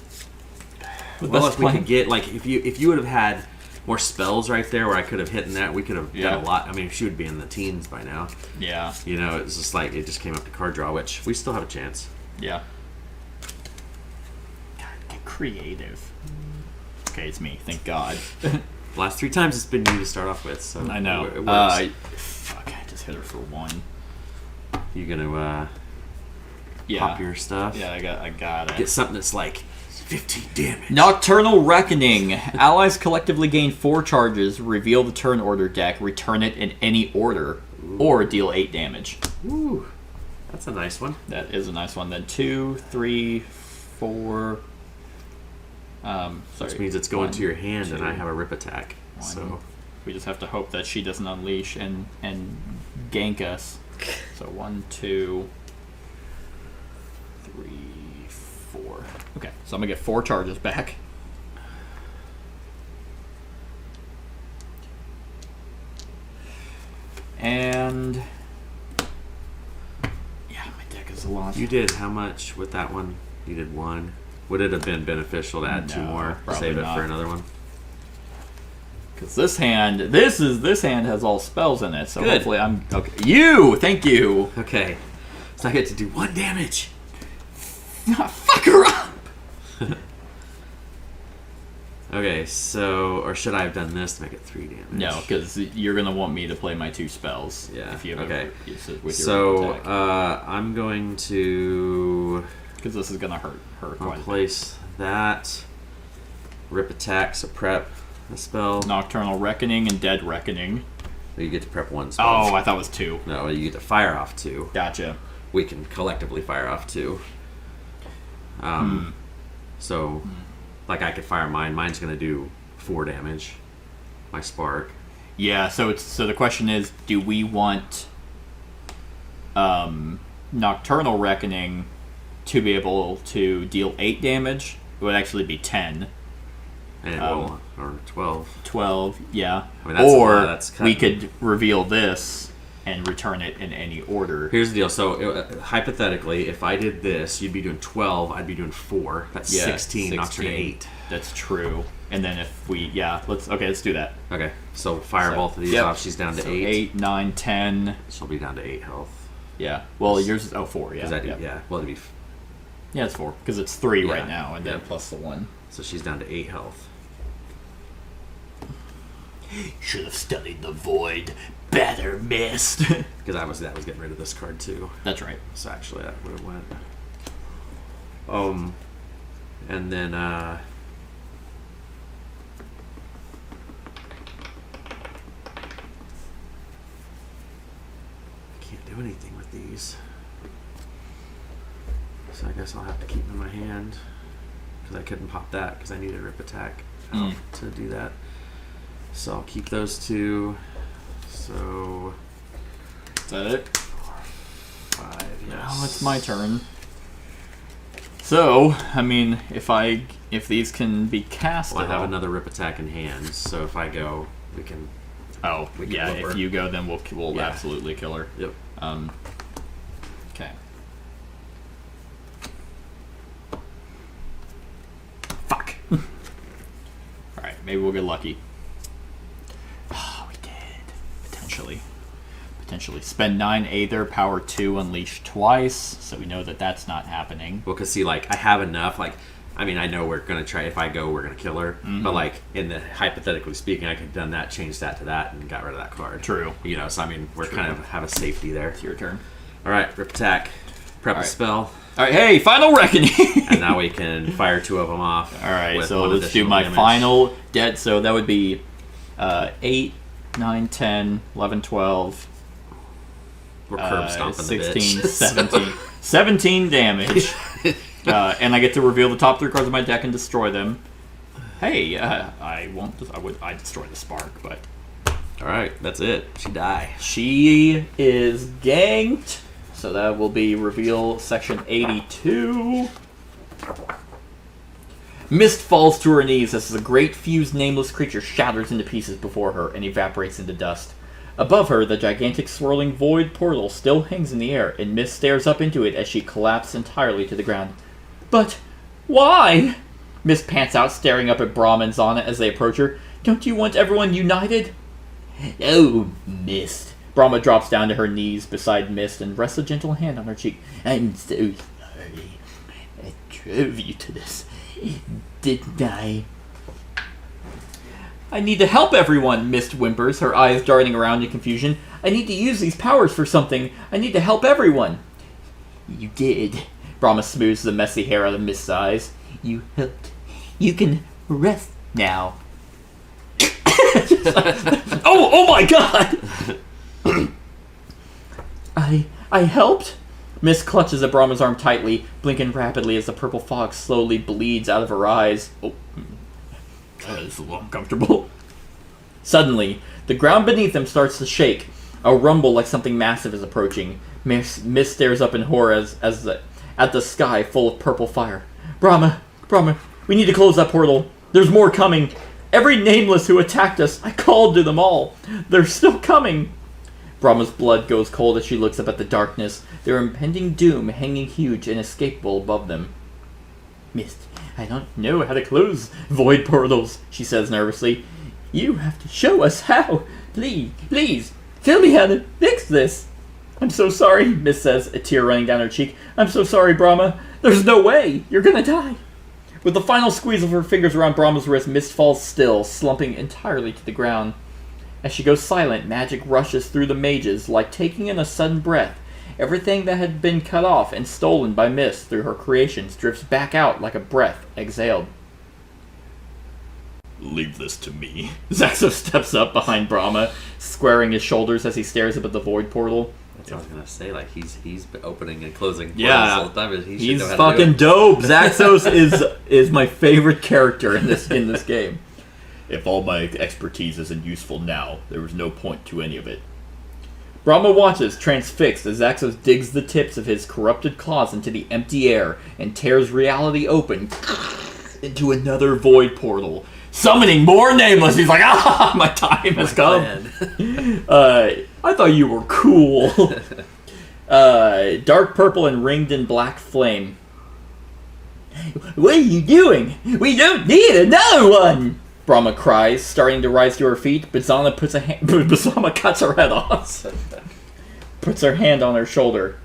But Well, that's if we fine. could get like if you would have had more spells right there where I could have hit in that, we could have done a lot. I mean, she would be in the teens by now. Yeah. You know, it's just like it just came up to card draw, which we still have a chance. Yeah. God, get creative. Okay, it's me. Thank God. Last 3 times it's been you to start off with, so I know. It works. Fuck, I just hit her for 1. You gonna Yeah. pop your stuff? Yeah, I got it. Get something that's like 15 damage. Nocturnal Reckoning. Allies collectively gain 4 charges, reveal the turn order deck, return it in any order, or deal 8 damage. Ooh, that's a nice one. That is a nice one. Then 2, 3, 4. Sorry. Which means it's going 1, to your hand, 2, and I have a rip attack. 1. So We just have to hope that she doesn't unleash and gank us. So 1, 2, 3, 4. Okay, so I'm gonna get 4 charges back. And yeah, my deck is a lot. you did how much with that one? You did 1. Would it have been beneficial to add 2 No, more? probably Save it not. for another one. Because this hand has all spells in it, so Good. hopefully I'm okay. Thank you. Okay, so I get to do 1 damage. Fuck her up. Okay, so or should I have done this to make it 3 damage? No, because you're gonna want me to play my 2 spells. Yeah, If you have okay. use it with your So attack. I'm going to Because this is gonna hurt her quite a bit. replace that rip attack. So prep the spell. Nocturnal Reckoning and Dead Reckoning. You get to prep 1 spell. Oh, I thought it was 2. No, you get to fire off 2. Gotcha. We can collectively fire off 2. So, like I could fire mine. Mine's gonna do 4 damage. My spark. Yeah. So the question is, do we want Nocturnal Reckoning to be able to deal 8 damage? It would actually be 10. And it will, or 12. 12, yeah. I mean, that's a or lot, that's we cutting. could reveal this and return it in any order. Here's the deal. So, hypothetically, if I did this, you'd be doing 12. I'd be doing 4. That's Yeah, 16. Knocks her to 16. 8. That's true. And then if we, let's do that. Okay, so fire So, both of these yep. off. She's down to So 8. 8, 9, 10. She'll be down to 8 health. Yeah. Well, yours is 4. Yeah. Is that, Yep. yeah. Well, it'd be. Yeah, it's 4 because it's 3 Yeah. right now, and then Yep. plus the 1. So she's down to 8 health. Should have studied the void better, missed. Because that was getting rid of this card too. That's right. So actually, that would have went. And then can't do anything with these. So I guess I'll have to keep them in my hand because I couldn't pop that because I needed a rip attack to do that. So I'll keep those 2. So Is that it? 5. Yes. Now it's my turn. So, I mean, if these can be cast, Well, I at have all- another rip attack in hand, so if I go, we can. Oh, we can yeah. whip her. If you go, then we'll Yeah. absolutely kill her. Yep. Okay. Fuck. All right, maybe we'll get lucky. Oh, we did potentially. Spend 9 Aether, power 2, unleash twice. So we know that that's not happening. Well, cause see, like I have enough. Like, I mean, I know we're gonna try. If I go, we're gonna kill her. But like in the hypothetically speaking, I could have done that, changed that to that, and got rid of that card. True. You know, so I mean, we're kind of have a safety there. It's your turn. All right, rip attack, prep a right. spell, All right, hey, final reckoning. and now we can fire 2 of them off. All right, with so 1 let's do additional my damage. final dead. So that would be 8, 9, 10, 11, 12, We're curb stomping 16, the bitch. 17. 17 damage. And I get to reveal the top 3 cards of my deck and destroy them. Hey, I won't. I destroy the spark, but All right, that's it. She die. she is ganked. So that will be reveal section 82. Mist falls to her knees as the great fused nameless creature shatters into pieces before her and evaporates into dust. Above her, the gigantic swirling void portal still hangs in the air, and Mist stares up into it as she collapses entirely to the ground. But why? Mist pants out, staring up at Brama and Zana as they approach her. Don't you want everyone united? Oh, Mist. Brama drops down to her knees beside Mist and rests a gentle hand on her cheek. I'm so sorry. I drove you to this, didn't I? I need to help everyone, Mist whimpers, her eyes darting around in confusion. I need to use these powers for something. I need to help everyone. You did. Brama smooths the messy hair out of Mist's eyes. You helped. You can rest now. Oh my god! I helped? Mist clutches at Brahma's arm tightly, blinking rapidly as the purple fog slowly bleeds out of her eyes. Oh, that is a little uncomfortable. Suddenly, the ground beneath them starts to shake. A rumble like something massive is approaching. Mist stares up in horror at the sky full of purple fire. Brama, we need to close that portal. There's more coming. Every Nameless who attacked us, I called to them all. They're still coming. Brahma's blood goes cold as she looks up at the darkness, their impending doom hanging huge and inescapable above them. Mist, I don't know how to close void portals, she says nervously. You have to show us how. Please, tell me how to fix this. I'm so sorry, Mist says, a tear running down her cheek. I'm so sorry, Brama. There's no way. You're gonna die. With the final squeeze of her fingers around Brahma's wrist, Mist falls still, slumping entirely to the ground. As she goes silent, magic rushes through the mages like taking in a sudden breath. Everything that had been cut off and stolen by Mist through her creations drifts back out like a breath exhaled. Leave this to me. Zaxo steps up behind Brama, squaring his shoulders as he stares up at the void portal. That's what I was gonna say. Like he's opening and closing portals Yeah, all the time. he's fucking dope. Zaxos is my favorite character in this game. If all my expertise isn't useful now, there was no point to any of it. Brahma watches, transfixed, as Zaxos digs the tips of his corrupted claws into the empty air and tears reality open into another void portal, summoning more Nameless. He's like, my time has come. I thought you were cool. Dark purple and ringed in black flame. What are you doing? We don't need another one! Brahma cries, starting to rise to her feet, but Zana Basama cuts her head off. Puts her hand on her shoulder.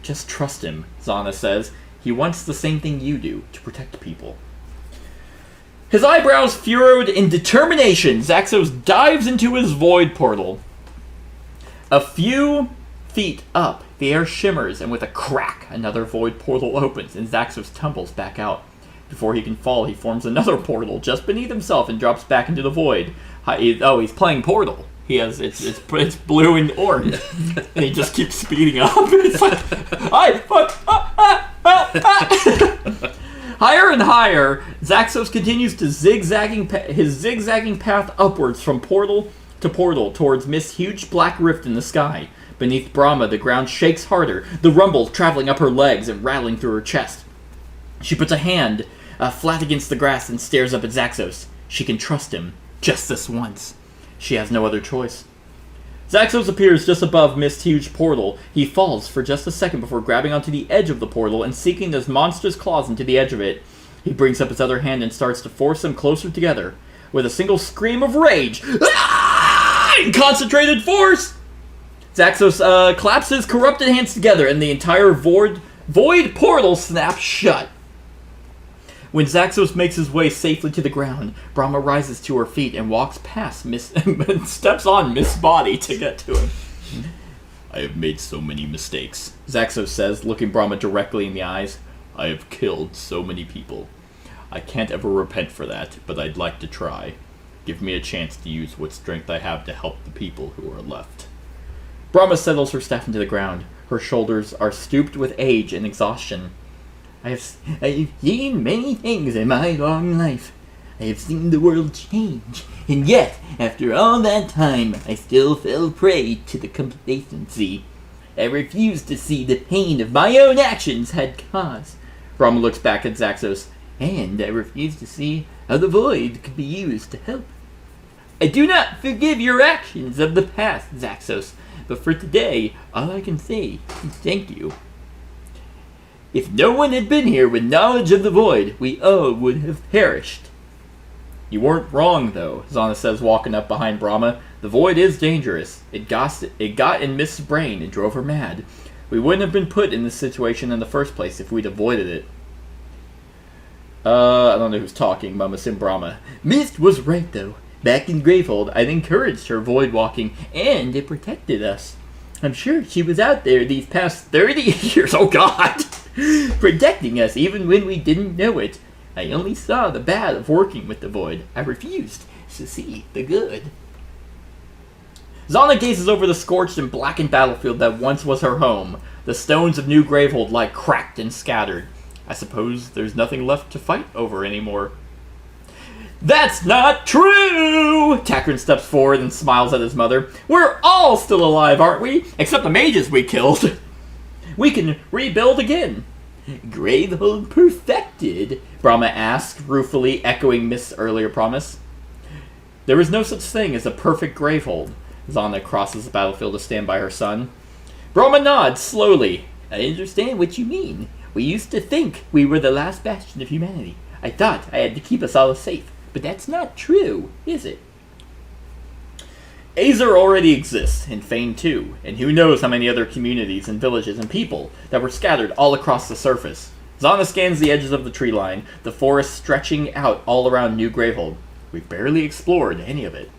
Just trust him, Zana says. He wants the same thing you do, to protect people. His eyebrows furrowed in determination, Zaxos dives into his void portal. A few feet up, the air shimmers, and with a crack, another void portal opens, and Zaxos tumbles back out. Before he can fall, he forms another portal just beneath himself and drops back into the void. He's playing Portal. He has it's blue and orange, and he just keeps speeding up. It's like, higher and higher, Zaxos continues to his zigzagging path upwards from portal to portal towards Mist's huge black rift in the sky. Beneath Brama, the ground shakes harder, the rumble traveling up her legs and rattling through her chest. She puts a hand flat against the grass and stares up at Zaxos. She can trust him, just this once. She has no other choice. Zaxos appears just above Mist's huge portal. He falls for just a second before grabbing onto the edge of the portal and sinking his monstrous claws into the edge of it. He brings up his other hand and starts to force them closer together. With a single scream of rage, in concentrated force, Zaxos claps his corrupted hands together and the entire void portal snaps shut. When Zaxos makes his way safely to the ground, Brama rises to her feet and walks past and steps on Mist's body to get to him. I have made so many mistakes, Zaxos says, looking Brama directly in the eyes. I have killed so many people. I can't ever repent for that, but I'd like to try. Give me a chance to use what strength I have to help the people who are left. Brama settles her staff into the ground. Her shoulders are stooped with age and exhaustion. I have seen many things in my long life. I have seen the world change. And yet, after all that time, I still fell prey to the complacency. I refuse to see the pain of my own actions had caused. Brahma looks back at Zaxos. And I refuse to see how the void could be used to help. I do not forgive your actions of the past, Zaxos. But for today, all I can say is thank you. If no one had been here with knowledge of the void, we all would have perished. You weren't wrong, though, Zana says, walking up behind Brama. The void is dangerous. It got in Mist's brain and drove her mad. We wouldn't have been put in this situation in the first place if we'd avoided it. I don't know who's talking, Mama Sim Brama. Mist was right, though. Back in Gravehold, I'd encouraged her void walking, and it protected us. I'm sure she was out there these past 30 years, oh god, protecting us even when we didn't know it. I only saw the bad of working with the void. I refused to see the good. Zana gazes over the scorched and blackened battlefield that once was her home. The stones of New Gravehold lie cracked and scattered. I suppose there's nothing left to fight over anymore. That's not true! Takrin steps forward and smiles at his mother. We're all still alive, aren't we? Except the mages we killed. We can rebuild again. Gravehold perfected? Brama asked, ruefully echoing Mist's earlier promise. There is no such thing as a perfect Gravehold. Zana crosses the battlefield to stand by her son. Brama nods slowly. I understand what you mean. We used to think we were the last bastion of humanity. I thought I had to keep us all safe. But that's not true, is it? Azer already exists, in Fane too, and who knows how many other communities and villages and people that were scattered all across the surface. Zana scans the edges of the tree line, the forest stretching out all around New Gravehold. We've barely explored any of it.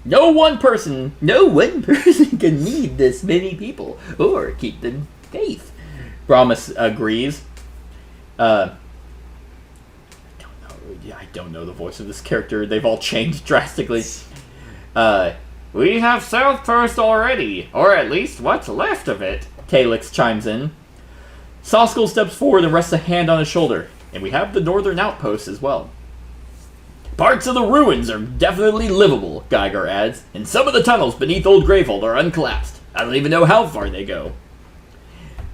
No one person can lead this many people, or keep them safe. Brama agrees. I don't know the voice of this character. They've all changed drastically. We have South First already, or at least what's left of it, Talix chimes in. Soskull steps forward and rests a hand on his shoulder, and we have the northern outpost as well. Parts of the ruins are definitely livable, Geigar adds, and some of the tunnels beneath Old Gravehold are uncollapsed. I don't even know how far they go.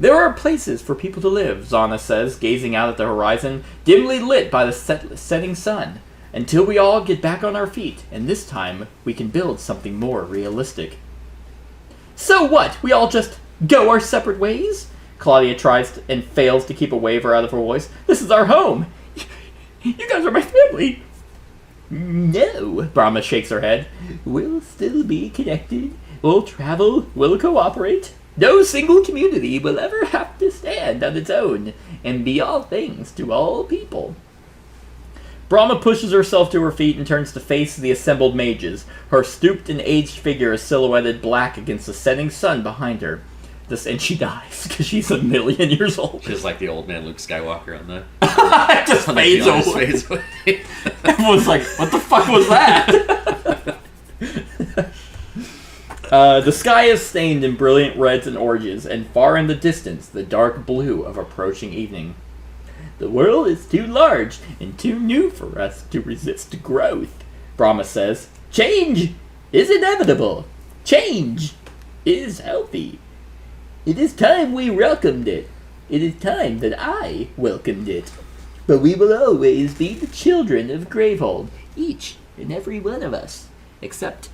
There are places for people to live, Zana says, gazing out at the horizon, dimly lit by the setting sun, until we all get back on our feet, and this time we can build something more realistic. So what? We all just go our separate ways? Claudia tries and fails to keep a waver out of her voice. This is our home. You guys are my family. No, Brama shakes her head. We'll still be connected. We'll travel. We'll cooperate. No single community will ever have to stand on its own and be all things to all people. Brama pushes herself to her feet and turns to face the assembled mages. Her stooped and aged figure is silhouetted black against the setting sun behind her. And she dies because she's 1,000,000 years old. Just like the old man Luke Skywalker on the... It just fades away. Everyone's like, what the fuck was that? The sky is stained in brilliant reds and oranges, and far in the distance, the dark blue of approaching evening. The world is too large and too new for us to resist growth, Brama says. Change is inevitable. Change is healthy. It is time we welcomed it. It is time that I welcomed it. But we will always be the children of Gravehold, each and every one of us, except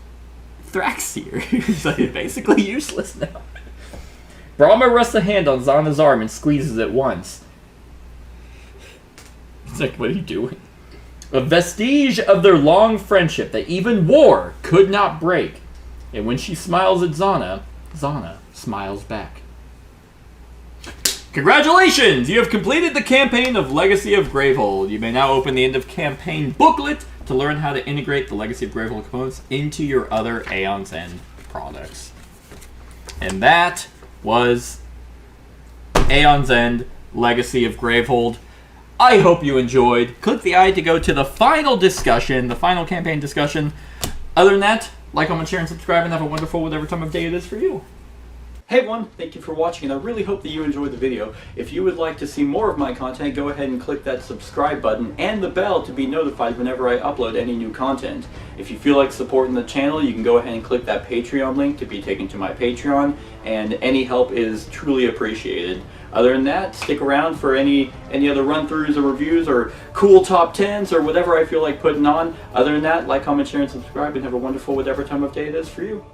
Thraxir, who's basically useless now. Brama rests a hand on Zana's arm and squeezes it once. It's like, what are you doing? A vestige of their long friendship that even war could not break. And when she smiles at Zana, Zana smiles back. Congratulations! You have completed the campaign of Legacy of Gravehold. You may now open the end of campaign booklet to learn how to integrate the Legacy of Gravehold components into your other Aeons End products. And that was Aeons End Legacy of Gravehold. I hope you enjoyed. Click the eye to go to the final discussion, the final campaign discussion. Other than that, like, comment, share, and subscribe, and have a wonderful whatever time of day it is for you. Hey everyone, thank you for watching, and I really hope that you enjoyed the video. If you would like to see more of my content, go ahead and click that subscribe button and the bell to be notified whenever I upload any new content. If you feel like supporting the channel, you can go ahead and click that Patreon link to be taken to my Patreon, and any help is truly appreciated. Other than that, stick around for any other run-throughs or reviews or cool top 10s or whatever I feel like putting on. Other than that, like, comment, share, and subscribe, and have a wonderful whatever time of day it is for you.